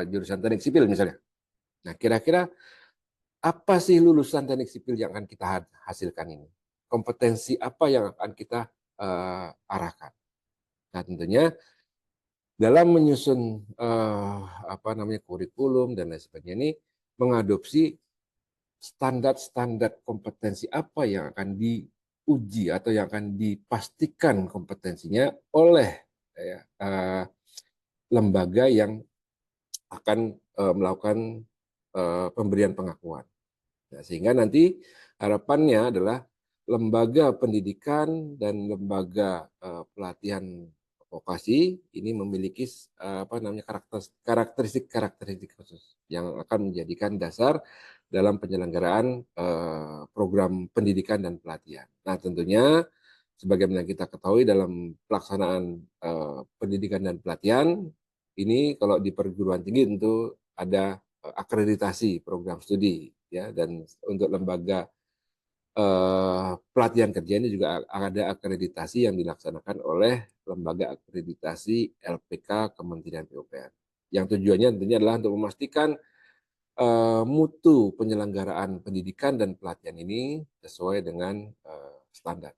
jurusan teknik sipil misalnya. Nah, kira-kira apa sih lulusan teknik sipil yang akan kita hasilkan ini? Kompetensi apa yang akan kita arahkan? Nah, tentunya dalam menyusun kurikulum dan lain sebagainya ini mengadopsi standar-standar kompetensi apa yang akan diuji atau yang akan dipastikan kompetensinya oleh lembaga yang akan melakukan pemberian pengakuan. Nah, sehingga nanti harapannya adalah lembaga pendidikan dan lembaga pelatihan vokasi ini memiliki karakteristik khusus yang akan menjadikan dasar dalam penyelenggaraan program pendidikan dan pelatihan. Nah, tentunya sebagaimana kita ketahui dalam pelaksanaan pendidikan dan pelatihan ini kalau di perguruan tinggi tentu ada akreditasi program studi ya, dan untuk lembaga pelatihan kerja ini juga ada akreditasi yang dilaksanakan oleh lembaga akreditasi LPK Kementerian PUPR. Yang tujuannya tentunya adalah untuk memastikan mutu penyelenggaraan pendidikan dan pelatihan ini sesuai dengan standar.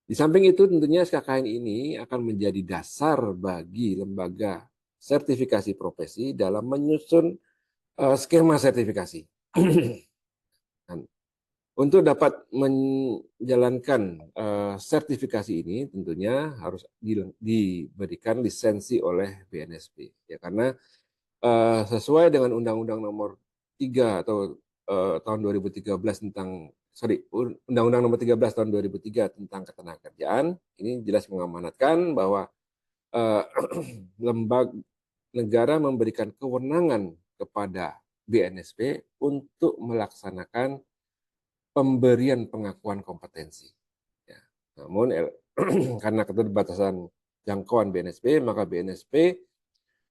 Di samping itu tentunya SKKN ini akan menjadi dasar bagi lembaga sertifikasi profesi dalam menyusun skema sertifikasi. Untuk dapat menjalankan sertifikasi ini tentunya harus diberikan lisensi oleh BNSP ya, karena sesuai dengan Undang-Undang Nomor 3 atau tahun 2013 Undang-Undang Nomor 13 tahun 2003 tentang ketenagakerjaan ini jelas mengamanatkan bahwa lembaga negara memberikan kewenangan kepada BNSP untuk melaksanakan pemberian pengakuan kompetensi. Ya. Namun karena keterbatasan jangkauan BNSP, maka BNSP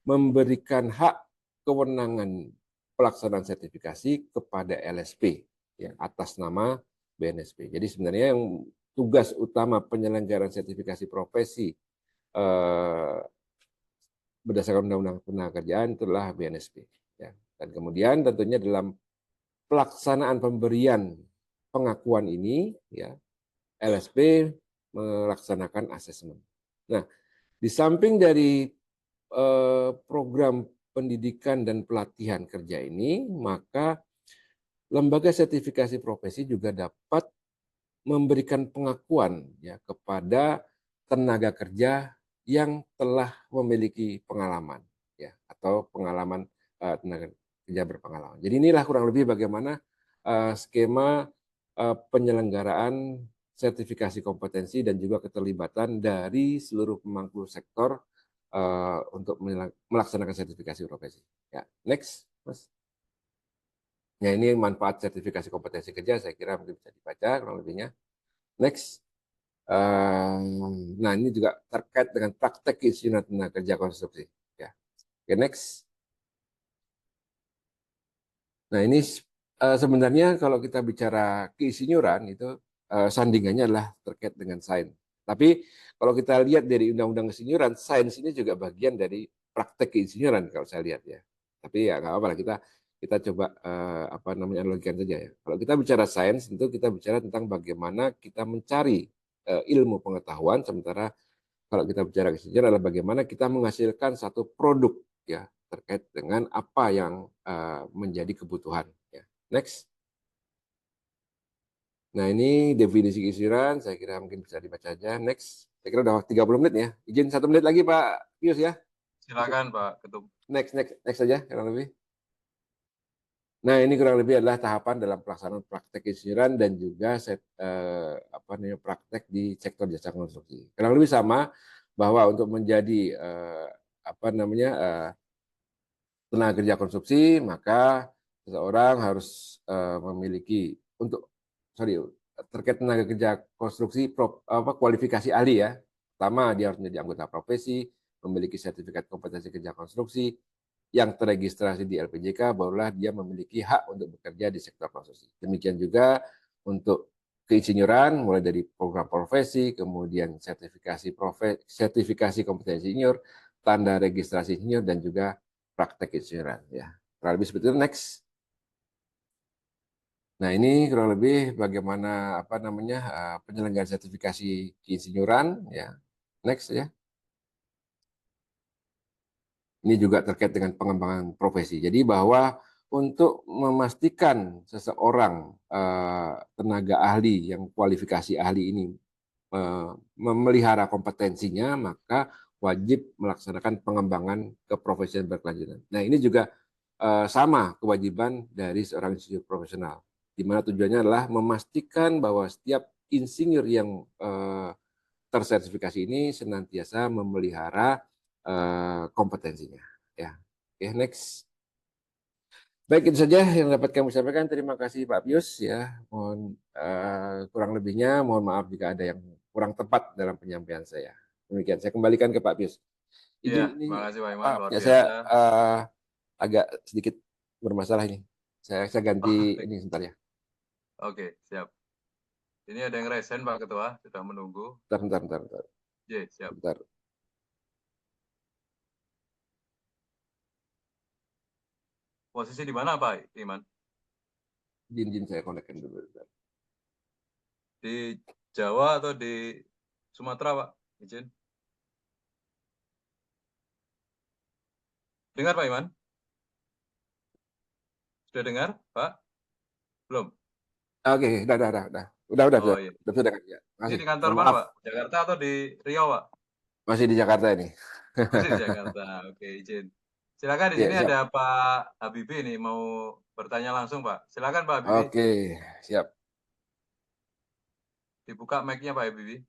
memberikan hak kewenangan pelaksanaan sertifikasi kepada LSP ya, atas nama BNSP. Jadi sebenarnya yang tugas utama penyelenggaraan sertifikasi profesi berdasarkan Undang-Undang Ketenagakerjaan itulah BNSP. Ya. Dan kemudian tentunya dalam pelaksanaan pemberian pengakuan ini, ya, LSP melaksanakan asesmen. Nah, di samping dari program pendidikan dan pelatihan kerja ini, maka lembaga sertifikasi profesi juga dapat memberikan pengakuan ya kepada tenaga kerja yang telah memiliki pengalaman, ya, atau pengalaman tenaga kerja berpengalaman. Jadi inilah kurang lebih bagaimana skema penyelenggaraan sertifikasi kompetensi dan juga keterlibatan dari seluruh pemangku sektor untuk melaksanakan sertifikasi profesi. Ya, next, Mas. Ya, ini manfaat sertifikasi kompetensi kerja, saya kira mungkin bisa dibaca kurang lebihnya. Next. Nah, ini juga terkait dengan praktek keisyuran tenaga kerja konstruksi. Ya. Oke, next. Nah, ini sebenarnya kalau kita bicara keisyuran itu sandingannya adalah terkait dengan sains. Tapi kalau kita lihat dari Undang-Undang Keisyuran, sains ini juga bagian dari praktek keisyuran kalau saya lihat ya. Tapi ya nggak apa-apa lah, kita coba analogikan saja ya. Kalau kita bicara sains, tentu kita bicara tentang bagaimana kita mencari ilmu pengetahuan, sementara kalau kita bicara keisyuran adalah bagaimana kita menghasilkan satu produk ya terkait dengan apa yang menjadi kebutuhan. Ya. Next. Nah, ini definisi keisyuran, saya kira mungkin bisa dibaca aja. Next. Saya kira udah 30 menit ya. Izin 1 menit lagi Pak Pius ya. Silakan Pak Ketum. Next saja kurang lebih. Nah, ini kurang lebih adalah tahapan dalam pelaksanaan praktek keisyuran dan juga praktek di sektor jasa konstruksi. Kurang lebih sama bahwa untuk menjadi tenaga kerja konstruksi, maka seseorang harus memiliki terkait tenaga kerja konstruksi kualifikasi ahli ya. Pertama, dia harus menjadi anggota profesi, memiliki sertifikat kompetensi kerja konstruksi yang terregistrasi di LPJK, barulah dia memiliki hak untuk bekerja di sektor konstruksi. Demikian juga untuk keinsinyuran, mulai dari program profesi, kemudian sertifikasi kompetensi insinyur, tanda registrasi insinyur, dan juga praktek insinyuran. Ya, kurang lebih seperti itu. Next. Nah, ini kurang lebih bagaimana penyelenggaraan sertifikasi keinsinyuran. Ya, next ya. Ini juga terkait dengan pengembangan profesi. Jadi bahwa untuk memastikan seseorang tenaga ahli yang kualifikasi ahli ini memelihara kompetensinya, maka wajib melaksanakan pengembangan keprofesian berkelanjutan. Nah, ini juga sama kewajiban dari seorang insinyur profesional, di mana tujuannya adalah memastikan bahwa setiap insinyur yang tersertifikasi ini senantiasa memelihara kompetensinya. Ya, oke, next. Baik, itu saja yang dapat kami sampaikan. Terima kasih Pak Pius ya. Mohon kurang lebihnya mohon maaf jika ada yang kurang tepat dalam penyampaian saya. Demikian, saya kembalikan ke Pak Pius. Iya, Ini terima kasih Pak Iman, luar ya, biasa. saya agak sedikit bermasalah ini. Saya ganti ini sebentar ya. Oke, siap. Ini ada yang resen Pak Ketua, sudah menunggu. Bentar. Iya, siap. Bentar. Posisi di mana Pak Iman? Izin saya konekkan dulu. Di Jawa atau di Sumatera Pak? Izin. Dengar Pak Iman? Sudah dengar Pak? Belum? Oke, udah. Oh iya. Sudah kan ya. Ini di kantor mana Pak? Jakarta atau di Riau Pak? Masih di Jakarta ini. Masih di Jakarta. Oke, izin. Silakan di sini ada Pak Habibie nih mau bertanya langsung Pak. Silakan Pak Habibie. Oke, siap. Dibuka mic-nya Pak Habibie.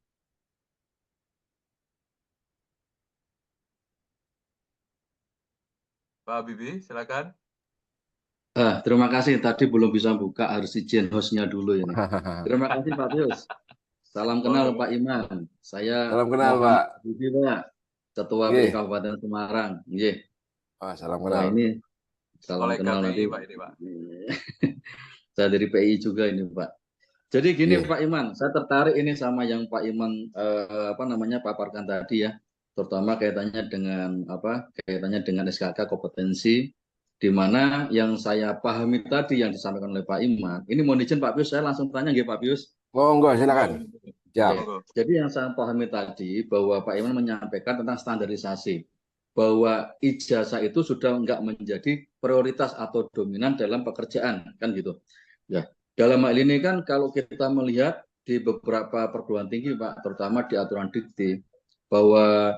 Pak Habibie, silakan. Terima kasih. Tadi belum bisa buka, harus izin hostnya dulu ini. Terima kasih Pak Pius. Salam kenal Pak Iman. Saya Salam kenal Muhammad Pak. Habibie, Pak. Ketua PI Kabupaten Semarang. Salam kenal. Nah, ini salam kenal nanti. Pak ini Pak. Saya dari PI juga ini Pak. Jadi gini Pak Iman, saya tertarik ini sama yang Pak Iman paparkan tadi ya, terutama kaitannya dengan SKK kompetensi, di mana yang saya pahami tadi yang disampaikan oleh Pak Iman. Ini mohon izin Pak Pius, saya langsung tanya nggih Pak Pius. Monggo, silakan. Ya. Jadi yang saya pahami tadi bahwa Pak Iman menyampaikan tentang standarisasi, bahwa ijazah itu sudah enggak menjadi prioritas atau dominan dalam pekerjaan, kan gitu. Ya. Dalam hal ini kan kalau kita melihat di beberapa perguruan tinggi Pak, terutama di aturan dikti, bahwa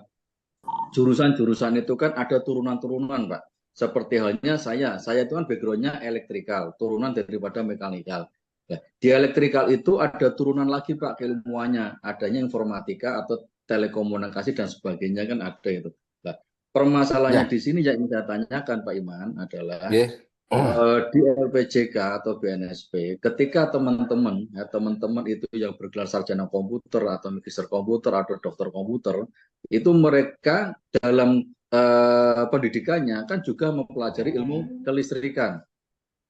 jurusan-jurusan itu kan ada turunan-turunan Pak. Seperti halnya saya itu kan background-nya elektrikal, turunan daripada mekanikal. Ya, di elektrikal itu ada turunan lagi Pak keilmuannya, adanya informatika atau telekomunikasi dan sebagainya kan ada itu. Nah, permasalahannya di sini yang saya tanyakan Pak Iman adalah di LPJK atau BNSP, ketika teman-teman itu yang bergelar sarjana komputer atau magister komputer atau dokter komputer, itu mereka dalam pendidikannya kan juga mempelajari ilmu kelistrikan,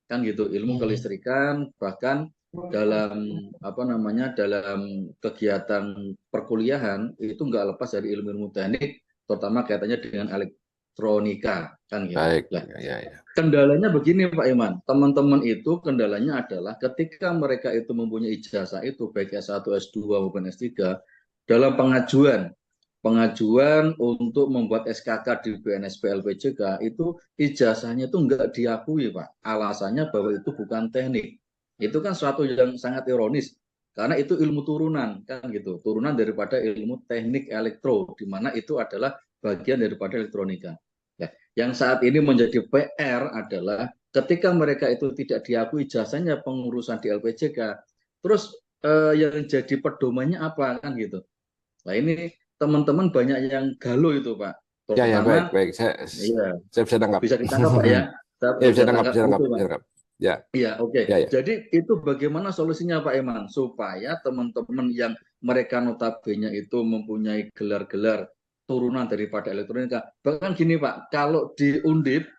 kan gitu, ilmu kelistrikan, bahkan dalam dalam kegiatan perkuliahan itu nggak lepas dari ilmu-ilmu teknik, terutama kaitannya dengan elektronika, kan gitu. Baik. Kendalanya begini Pak Iman, teman-teman itu kendalanya adalah ketika mereka itu mempunyai ijazah itu baik S1, S2 maupun S3, dalam pengajuan untuk membuat SKK di BNSP LPJK itu ijazahnya itu enggak diakui Pak. Alasannya bahwa itu bukan teknik. Itu kan suatu yang sangat ironis karena itu ilmu turunan kan gitu, turunan daripada ilmu teknik elektro, di mana itu adalah bagian daripada elektronika. Yang saat ini menjadi PR adalah ketika mereka itu tidak diakui ijazahnya pengurusan di LPJK, terus yang jadi pedomannya apa kan gitu. Nah ini teman-teman banyak yang galau itu Pak. Terutama, baik, baik. iya, Saya bisa tangkap. bisa ditangkap Pak ya? Ya, bisa Bisa tangkap, tangkap bisa tangkap, gitu bisa Pak. tangkap. Ya, Iya, oke. ya, ya. Jadi itu bagaimana solusinya Pak Iman supaya teman-teman yang mereka notabene itu mempunyai gelar-gelar turunan daripada elektronika. Bahkan gini Pak, kalau di Undip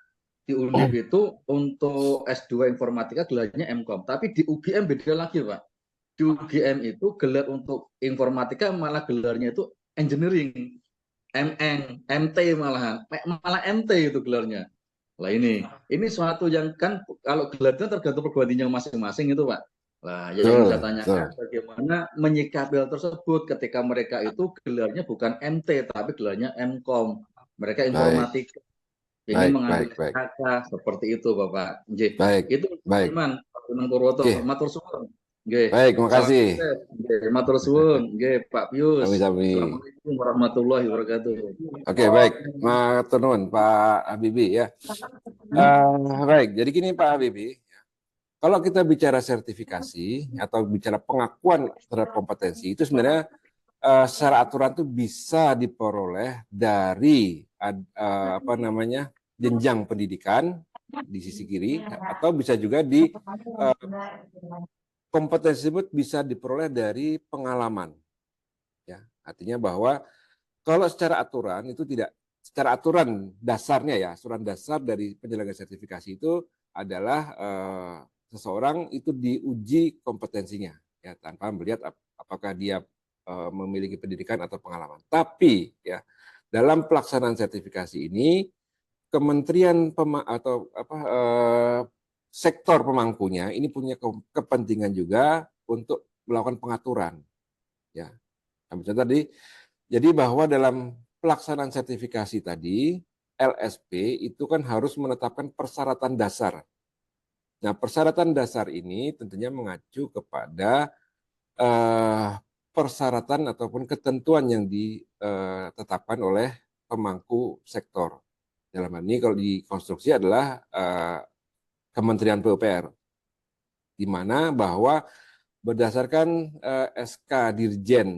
itu untuk S2 informatika gelarnya MKOM, tapi di UGM beda lagi Pak. Di UGM itu gelar untuk informatika malah gelarnya itu engineering, MT malahan, malah MT itu gelarnya. Lah ini suatu yang kan kalau gelar itu tergantung perguruan tinggi masing-masing itu Pak. Lah ya yang saya tanyakan bagaimana menyikapi hal tersebut ketika mereka itu gelarnya bukan MT tapi gelarnya MKOM. Mereka informatika ingin mengambil SKK seperti itu Bapak. Nggih. Baik, Itu baik. Iman, Pak Gunung Purwoto, matur suwun. Nggih. Baik, makasih. Nggih, matur suwun. Nggih, Pak Pius. Sami-sami. Assalamualaikum warahmatullahi wabarakatuh. Oke, baik. Matur nuwun Pak Habibie ya. Baik, jadi gini Pak Habibie, kalau kita bicara sertifikasi atau bicara pengakuan terhadap kompetensi itu sebenarnya secara aturan itu bisa diperoleh dari jenjang pendidikan di sisi kiri atau bisa juga di kompetensi tersebut bisa diperoleh dari pengalaman. Ya, artinya bahwa kalau secara aturan itu tidak, secara aturan dasarnya ya, aturan dasar dari penyelenggara sertifikasi itu adalah seseorang itu diuji kompetensinya ya tanpa melihat apakah dia memiliki pendidikan atau pengalaman. Tapi ya dalam pelaksanaan sertifikasi ini kementerian sektor pemangkunya ini punya kepentingan juga untuk melakukan pengaturan ya. Misalnya tadi jadi bahwa dalam pelaksanaan sertifikasi tadi LSP itu kan harus menetapkan persyaratan dasar. Nah, persyaratan dasar ini tentunya mengacu kepada persyaratan ataupun ketentuan yang ditetapkan oleh pemangku sektor. Dalam hal ini kalau di konstruksi adalah Kementerian PUPR, di mana bahwa berdasarkan SK Dirjen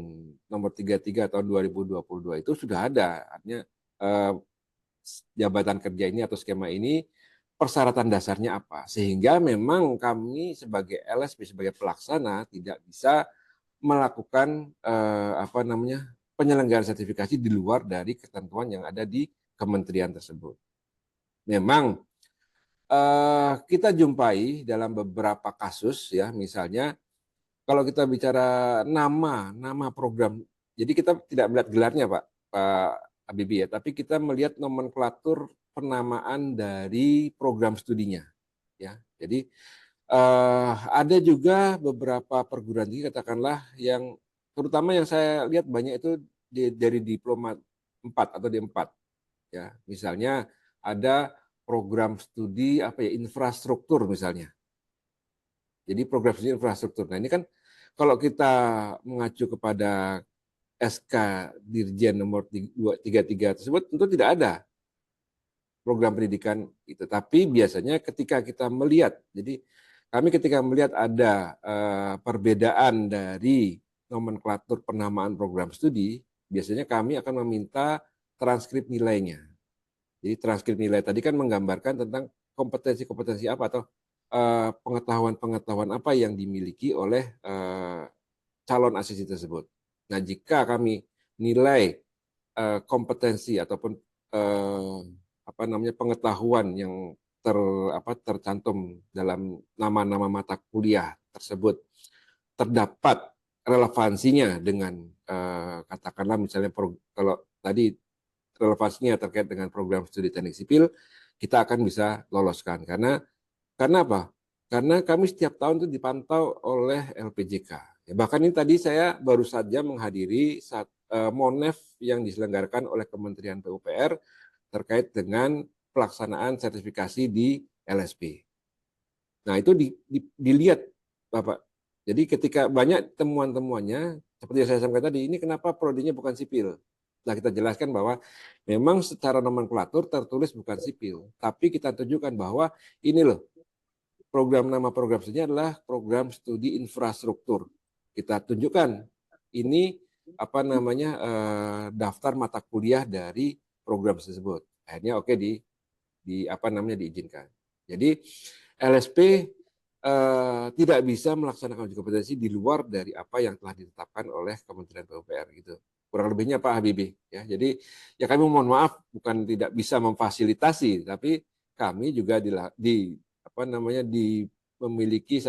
nomor 33 tahun 2022 itu sudah ada, artinya jabatan kerja ini atau skema ini persyaratan dasarnya apa, sehingga memang kami sebagai LSP sebagai pelaksana tidak bisa melakukan penyelenggaraan sertifikasi di luar dari ketentuan yang ada di kementerian tersebut. Memang kita jumpai dalam beberapa kasus ya, misalnya kalau kita bicara nama program, jadi kita tidak melihat gelarnya Pak Habibie ya, tapi kita melihat nomenklatur penamaan dari program studinya ya. Jadi ada juga beberapa perguruan tinggi katakanlah yang terutama yang saya lihat banyak itu dari diploma 4 atau D4 ya. Misalnya ada program studi infrastruktur misalnya. Jadi program studi infrastruktur. Nah, ini kan kalau kita mengacu kepada SK Dirjen nomor 33 tersebut tentu tidak ada program pendidikan itu. Tapi biasanya ketika kita melihat, jadi kami ketika melihat ada perbedaan dari nomenklatur penamaan program studi, biasanya kami akan meminta transkrip nilainya. Jadi transkrip nilai tadi kan menggambarkan tentang kompetensi-kompetensi apa atau pengetahuan-pengetahuan apa yang dimiliki oleh calon asisi tersebut. Nah, jika kami nilai kompetensi ataupun pengetahuan yang tercantum dalam nama-nama mata kuliah tersebut terdapat relevansinya dengan katakanlah misalnya kalau tadi relevansinya terkait dengan program studi teknik sipil, kita akan bisa loloskan karena apa? Karena kami setiap tahun itu dipantau oleh LPJK. Ya, bahkan ini tadi saya baru saja menghadiri Monef yang diselenggarakan oleh Kementerian PUPR terkait dengan pelaksanaan sertifikasi di LSP. Nah, itu dilihat Bapak. Jadi ketika banyak temuan-temuannya, seperti yang saya sampaikan tadi, ini kenapa prodinya bukan sipil? Nah, kita jelaskan bahwa memang secara nomenklatur tertulis bukan sipil, tapi kita tunjukkan bahwa ini loh, nama program studinya adalah program studi infrastruktur. Kita tunjukkan ini daftar mata kuliah dari program tersebut. Akhirnya oke diizinkan. Jadi LSP tidak bisa melaksanakan uji kompetensi di luar dari apa yang telah ditetapkan oleh Kementerian PUPR gitu. Kurang lebihnya Pak Habibie ya. Jadi ya kami mohon maaf bukan tidak bisa memfasilitasi, tapi kami juga memiliki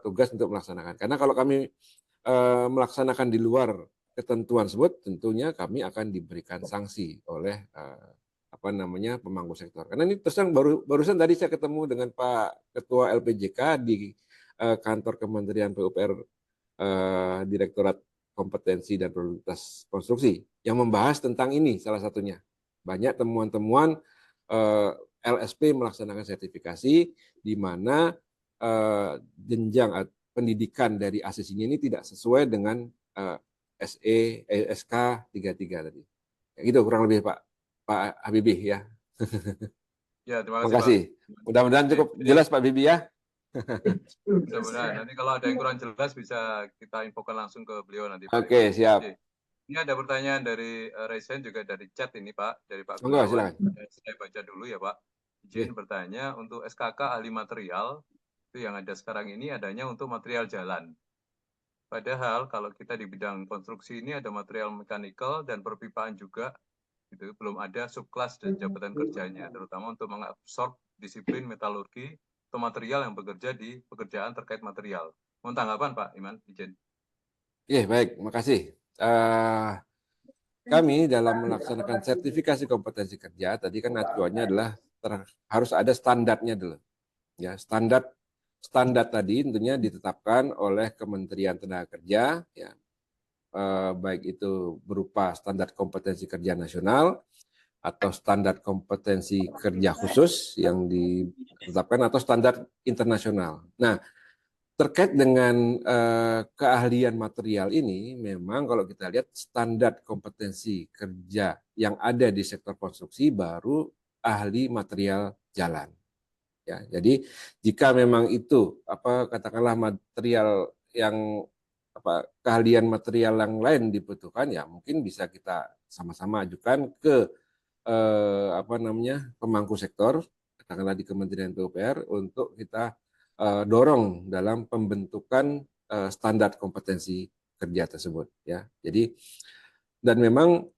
tugas untuk melaksanakan. Karena kalau kami melaksanakan di luar ketentuan tersebut, tentunya kami akan diberikan sanksi oleh pemangku sektor. Karena ini terus barusan tadi saya ketemu dengan Pak Ketua LPJK di kantor Kementerian PUPR, Direktorat Kompetensi dan Produktivitas Konstruksi, yang membahas tentang ini salah satunya. Banyak temuan-temuan LSP melaksanakan sertifikasi di mana jenjang pendidikan dari asesinya ini tidak sesuai dengan SK 33 tadi. Ya, gitu kurang lebih Pak Habibie ya. Ya, terima kasih. kasih Pak. Mudah-mudahan cukup jelas Pak Habibie ya. Mudah-mudahan. Nanti kalau ada yang kurang jelas bisa kita infokan langsung ke beliau nanti. Oke, siap. Ini ada pertanyaan dari Resen juga dari chat ini Pak, dari Pak Enggak, Gunawan. silakan. Saya baca dulu ya Pak. Izin bertanya, untuk SKK ahli material itu yang ada sekarang ini adanya untuk material jalan. Padahal kalau kita di bidang konstruksi ini ada material mechanical dan perpipaan juga, gitu, belum ada subkelas dan jabatan kerjanya, terutama untuk mengabsorb disiplin metalurgi atau material yang bekerja di pekerjaan terkait material. Mohon tanggapan Pak Iman, izin. Iya, baik, makasih. Kami dalam melaksanakan sertifikasi kompetensi kerja, tadi kan acuannya adalah harus ada standarnya dulu. Ya, standar tadi tentunya ditetapkan oleh Kementerian Tenaga Kerja, ya, baik itu berupa standar kompetensi kerja nasional atau standar kompetensi kerja khusus yang ditetapkan atau standar internasional. Nah, terkait dengan keahlian material ini, memang kalau kita lihat standar kompetensi kerja yang ada di sektor konstruksi baru ahli material jalan. Ya, jadi jika memang itu katakanlah material yang keahlian material yang lain dibutuhkan, ya mungkin bisa kita sama-sama ajukan ke pemangku sektor, katakanlah di Kementerian PUPR, untuk kita dorong dalam pembentukan standar kompetensi kerja tersebut. Ya, jadi dan memang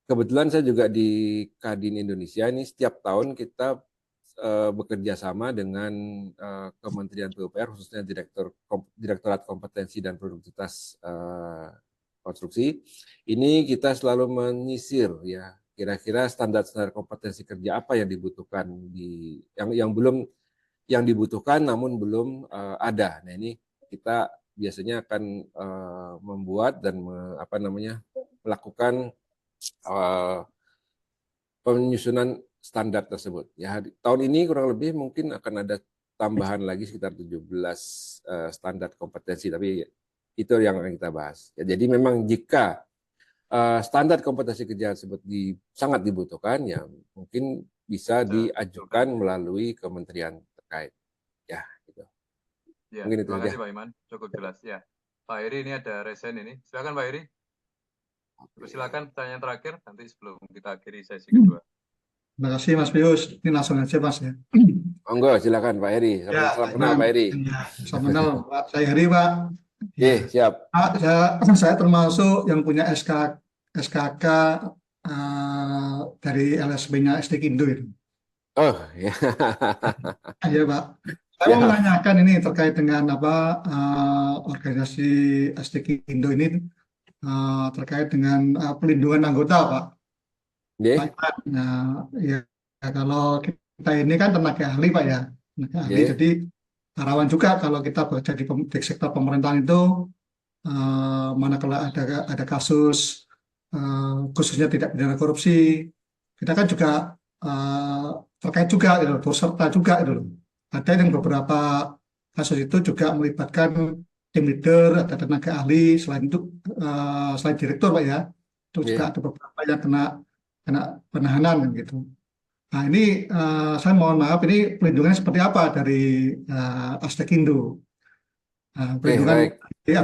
kebetulan saya juga di Kadin Indonesia ini setiap tahun kita bekerja sama dengan Kementerian PUPR, khususnya Direktorat Kompetensi dan Produktivitas Konstruksi. Ini kita selalu menyisir ya kira-kira standar-standar kompetensi kerja apa yang dibutuhkan yang dibutuhkan namun belum ada. Nah, ini kita biasanya akan membuat dan melakukan penyusunan standar tersebut. Ya, tahun ini kurang lebih mungkin akan ada tambahan lagi sekitar 17 standar kompetensi, tapi itu yang akan kita bahas. Ya, jadi memang jika standar kompetensi kerja tersebut sangat dibutuhkan, ya mungkin bisa diajukan melalui kementerian terkait. Ya, gitu. Ya, mungkin terima kasih Pak Iman, cukup jelas ya. Pak Heri, ini ada Resen ini. Silakan Pak Heri. Silakan pertanyaan terakhir nanti sebelum kita akhiri sesi kedua. Terima kasih Mas Pius. Ini langsung aja Mas ya. Enggak, silakan Pak Heri. Salam kenal Pak Heri. Ya, salam kenal Pak. Saya Heri Pak. Iya, siap. Saya termasuk yang punya SKK dari LSB-nya SD Kindo itu. Oh, ya. Iya Pak. Saya mau menanyakan ini terkait dengan organisasi SD Kindo ini terkait dengan pelindungan anggota Pak. Nah, ya kalau kita ini kan tenaga ahli Pak ya, tenaga ahli. Jadi rawan juga kalau kita bekerja di sektor pemerintahan itu, manakala ada kasus khususnya tidak pidana korupsi, kita kan juga terkait juga, turut serta juga itu. Ada yang beberapa kasus itu juga melibatkan tim leader, ada tenaga ahli, selain itu selain direktur Pak ya, itu juga ada beberapa yang kena penahanan gitu. Nah ini saya mohon maaf, ini pelindungannya seperti apa dari Astekindo? Pelindungan di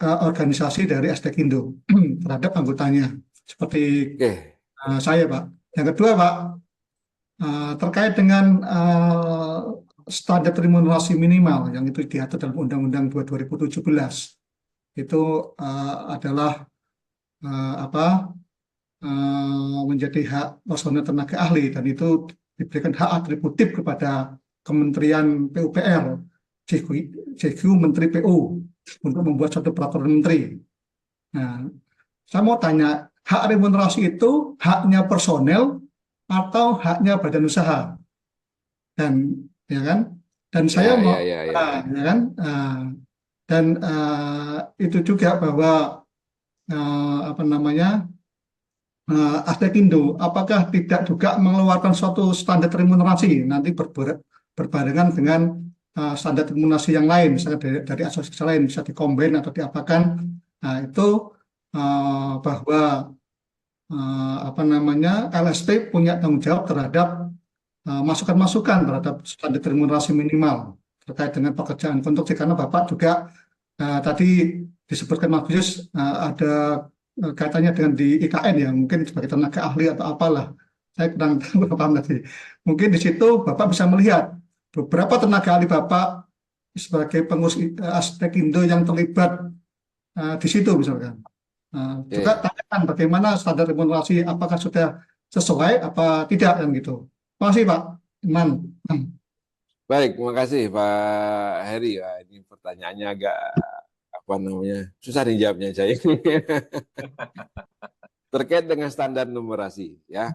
organisasi dari Astekindo terhadap anggotanya seperti saya Pak. Yang kedua, Pak, terkait dengan standar remunerasi minimal yang itu diatur dalam Undang-Undang 2017, itu adalah apa menjadi hak personel tenaga ahli, dan itu diberikan hak atributif kepada Kementerian PUPR, CQ Menteri PU, untuk membuat suatu peraturan menteri. Nah, saya mau tanya, hak remunerasi itu haknya personel atau haknya badan usaha? Dan ya kan? Dan saya mau, ya kan? Dan itu juga bahwa apa namanya? Astekindo, apakah tidak juga mengeluarkan suatu standar remunerasi nanti berbarengan dengan standar remunerasi yang lain, misalnya dari asosiasi lain bisa dikombin atau diapakan? Nah, itu bahwa apa namanya LSP punya tanggung jawab terhadap masukan-masukan terhadap standar remunerasi minimal terkait dengan pekerjaan konstruksi, karena Bapak juga tadi disebutkan Mas Yus ada kaitannya dengan di IKN ya, mungkin sebagai tenaga ahli atau apalah, saya kurang paham tadi. Mungkin di situ Bapak bisa melihat beberapa tenaga ahli Bapak sebagai pengurus Astekindo yang terlibat di situ misalkan. Juga tanyakan bagaimana standar remunerasi, apakah sudah sesuai apa tidak kan gitu. Terima kasih Pak Iman. Baik, terima kasih Pak Heri. Ya, ini pertanyaannya agak apa namanya susah dijawabnya saya. Terkait dengan standar numerasi, ya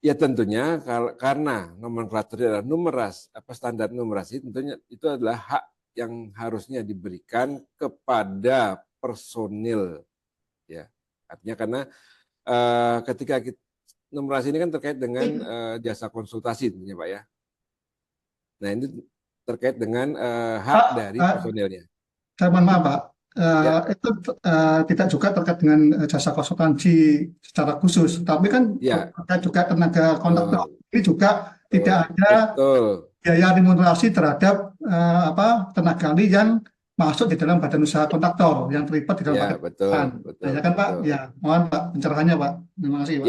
tentunya karena nomenklatur adalah standar numerasi, tentunya itu adalah hak yang harusnya diberikan kepada personil, ya artinya karena ketika numerasi ini kan terkait dengan jasa konsultasi tentunya Pak ya. Nah ini terkait dengan hak dari personilnya. Saya mohon maaf Pak, itu tidak juga terkait dengan jasa konsultansi secara khusus, tapi kan terkait juga tenaga kontraktor ini juga tidak ada biaya remunerasi terhadap tenaga ahli yang masuk di dalam badan usaha kontraktor yang terlibat di dalam badan usaha. Ya kan Pak? Ya, mohon Pak pencerahannya Pak. Terima kasih Pak.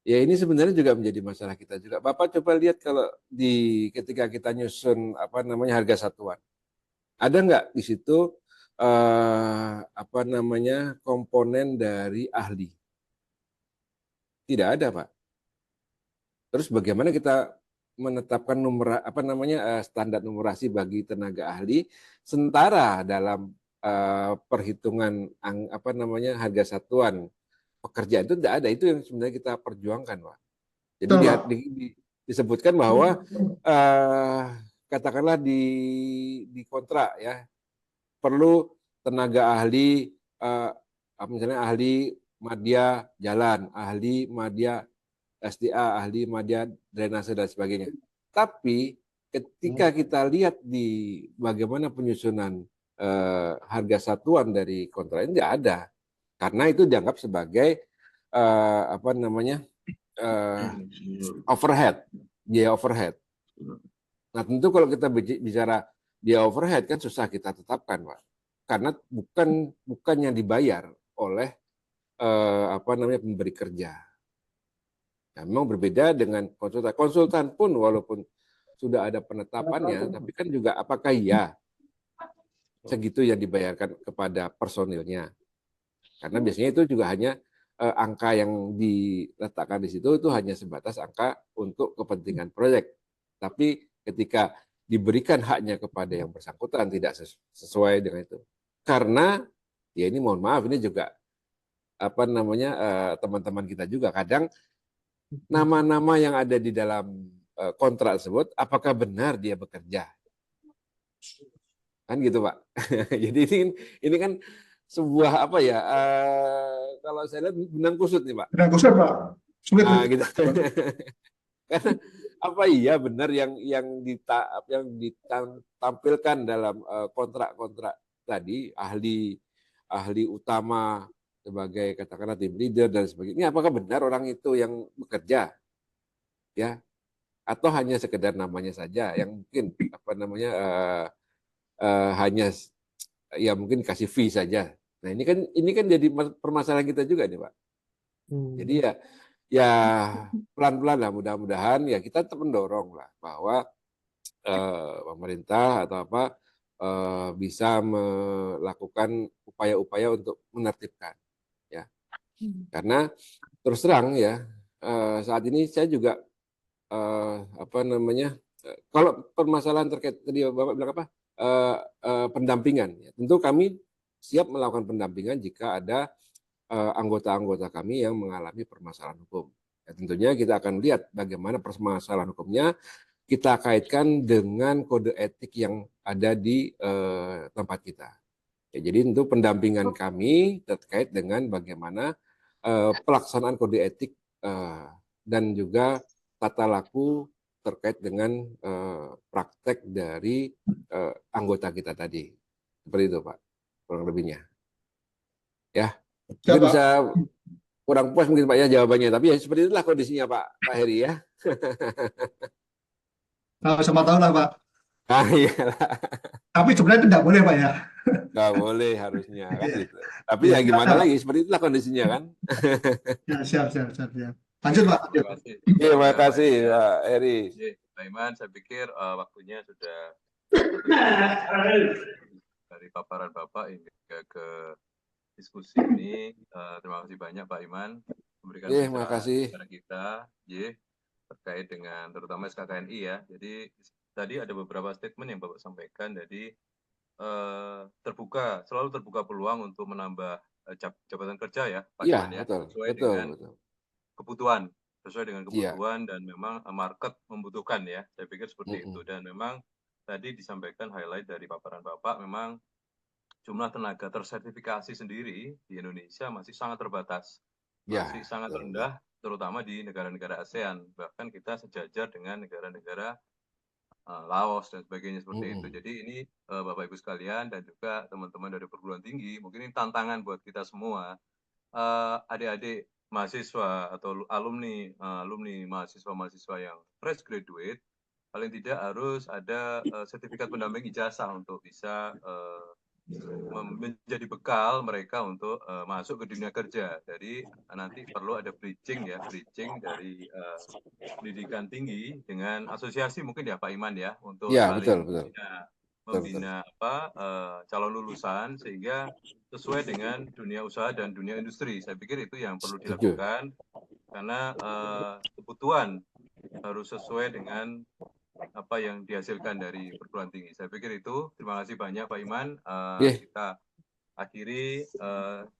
Ya ini sebenarnya juga menjadi masalah kita juga. Bapak coba lihat kalau ketika kita nyusun harga satuan. Ada nggak di situ komponen dari ahli? Tidak ada, Pak. Terus bagaimana kita menetapkan standar numerasi bagi tenaga ahli, sementara dalam perhitungan harga satuan pekerjaan itu tidak ada. Itu yang sebenarnya kita perjuangkan, Pak. Jadi disebutkan bahwa katakanlah di kontrak ya perlu tenaga ahli misalnya ahli madya jalan, ahli madya SDA, ahli madya drainase dan sebagainya. Tapi ketika kita lihat di bagaimana penyusunan harga satuan dari kontrak ini tidak ada, karena itu dianggap sebagai overhead, biaya overhead. Nah tentu kalau kita bicara biaya overhead kan susah kita tetapkan Pak, karena bukan yang dibayar oleh pemberi kerja. Nah, memang berbeda dengan konsultan. Konsultan pun walaupun sudah ada penetapannya, tapi kan juga apakah segitu yang dibayarkan kepada personilnya? Karena biasanya itu juga hanya angka yang diletakkan di situ itu hanya sebatas angka untuk kepentingan proyek. Tapi ketika diberikan haknya kepada yang bersangkutan tidak sesuai dengan itu. Karena ya ini mohon maaf ini juga teman-teman kita juga kadang nama-nama yang ada di dalam kontrak tersebut apakah benar dia bekerja? Kan gitu Pak. Jadi ini kan sebuah kalau saya lihat benang kusut nih Pak. Benang kusut Pak. Sulit. Gitu. Karena benar yang ditampilkan dalam kontrak-kontrak tadi ahli utama sebagai katakanlah tim leader dan sebagainya. Ini apakah benar orang itu yang bekerja? Ya. Atau hanya sekedar namanya saja yang mungkin hanya mungkin kasih fee saja. Nah, ini kan jadi permasalahan kita juga nih, Pak. Jadi Ya pelan-pelan lah, mudah-mudahan ya kita tetap mendorong lah bahwa pemerintah atau apa bisa melakukan upaya-upaya untuk menertibkan ya. Karena terus terang ya saat ini saya juga apa namanya kalau permasalahan terkait tadi Bapak bilang apa pendampingan ya, tentu kami siap melakukan pendampingan jika ada anggota-anggota kami yang mengalami permasalahan hukum. Ya, tentunya kita akan lihat bagaimana permasalahan hukumnya kita kaitkan dengan kode etik yang ada di tempat kita. Ya, jadi tentu pendampingan kami terkait dengan bagaimana pelaksanaan kode etik dan juga tata laku terkait dengan praktek dari anggota kita tadi. Seperti itu Pak, kurang lebihnya. Ya, mungkin bisa kurang puas mungkin Pak ya jawabannya, tapi ya seperti itulah kondisinya Pak Heri ya. Sama tahu lah Pak. Ah, iya. Tapi sebenarnya tidak boleh Pak ya. Nggak boleh harusnya kan gitu. Tapi ya gimana lagi, seperti itulah kondisinya kan. Ya, siap. Lanjut Pak. Terima kasih Pak Heri. Pak Iman, saya pikir waktunya sudah dari paparan Bapak hingga ke diskusi ini. Terima kasih banyak Pak Iman memberikan Terima kasih kepada kita terkait dengan terutama SKKNI ya. Jadi tadi ada beberapa statement yang Bapak sampaikan. Jadi selalu terbuka peluang untuk menambah jabatan kerja ya Pak Iman ya. Sesuai dengan kebutuhan dan memang market membutuhkan ya. Saya pikir seperti itu. Dan memang tadi disampaikan highlight dari paparan Bapak, memang jumlah tenaga tersertifikasi sendiri di Indonesia masih sangat terbatas, masih sangat rendah, terutama di negara-negara ASEAN. Bahkan kita sejajar dengan negara-negara Laos dan sebagainya seperti itu. Jadi ini Bapak Ibu sekalian dan juga teman-teman dari perguruan tinggi, mungkin ini tantangan buat kita semua, adik-adik mahasiswa atau alumni mahasiswa yang fresh graduate, paling tidak harus ada sertifikat pendamping ijazah untuk bisa menjadi bekal mereka untuk masuk ke dunia kerja. Jadi nanti perlu ada bridging dari pendidikan tinggi dengan asosiasi mungkin ya Pak Iman ya, untuk saling membina calon lulusan sehingga sesuai dengan dunia usaha dan dunia industri. Saya pikir itu yang perlu dilakukan karena kebutuhan harus sesuai dengan apa yang dihasilkan dari perguruan tinggi. Saya pikir itu. Terima kasih banyak Pak Iman. Kita akhiri,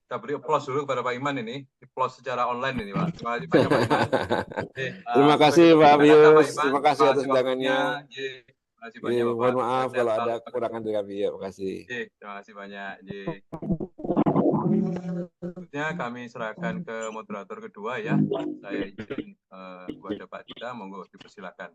kita beri applause dulu kepada Pak Iman ini. Applause secara online ini Pak. Terima kasih banyak Pak Iman. Terima kasih Pak Pius. Terima kasih atas undangannya. Terima kasih banyak Bapak. Mohon maaf kalau ada kekurangan dari kami. Terima kasih. Terima kasih banyak. Selanjutnya kami serahkan ke moderator kedua ya. Saya izin kepada Pak Dita, monggo dipersilakan.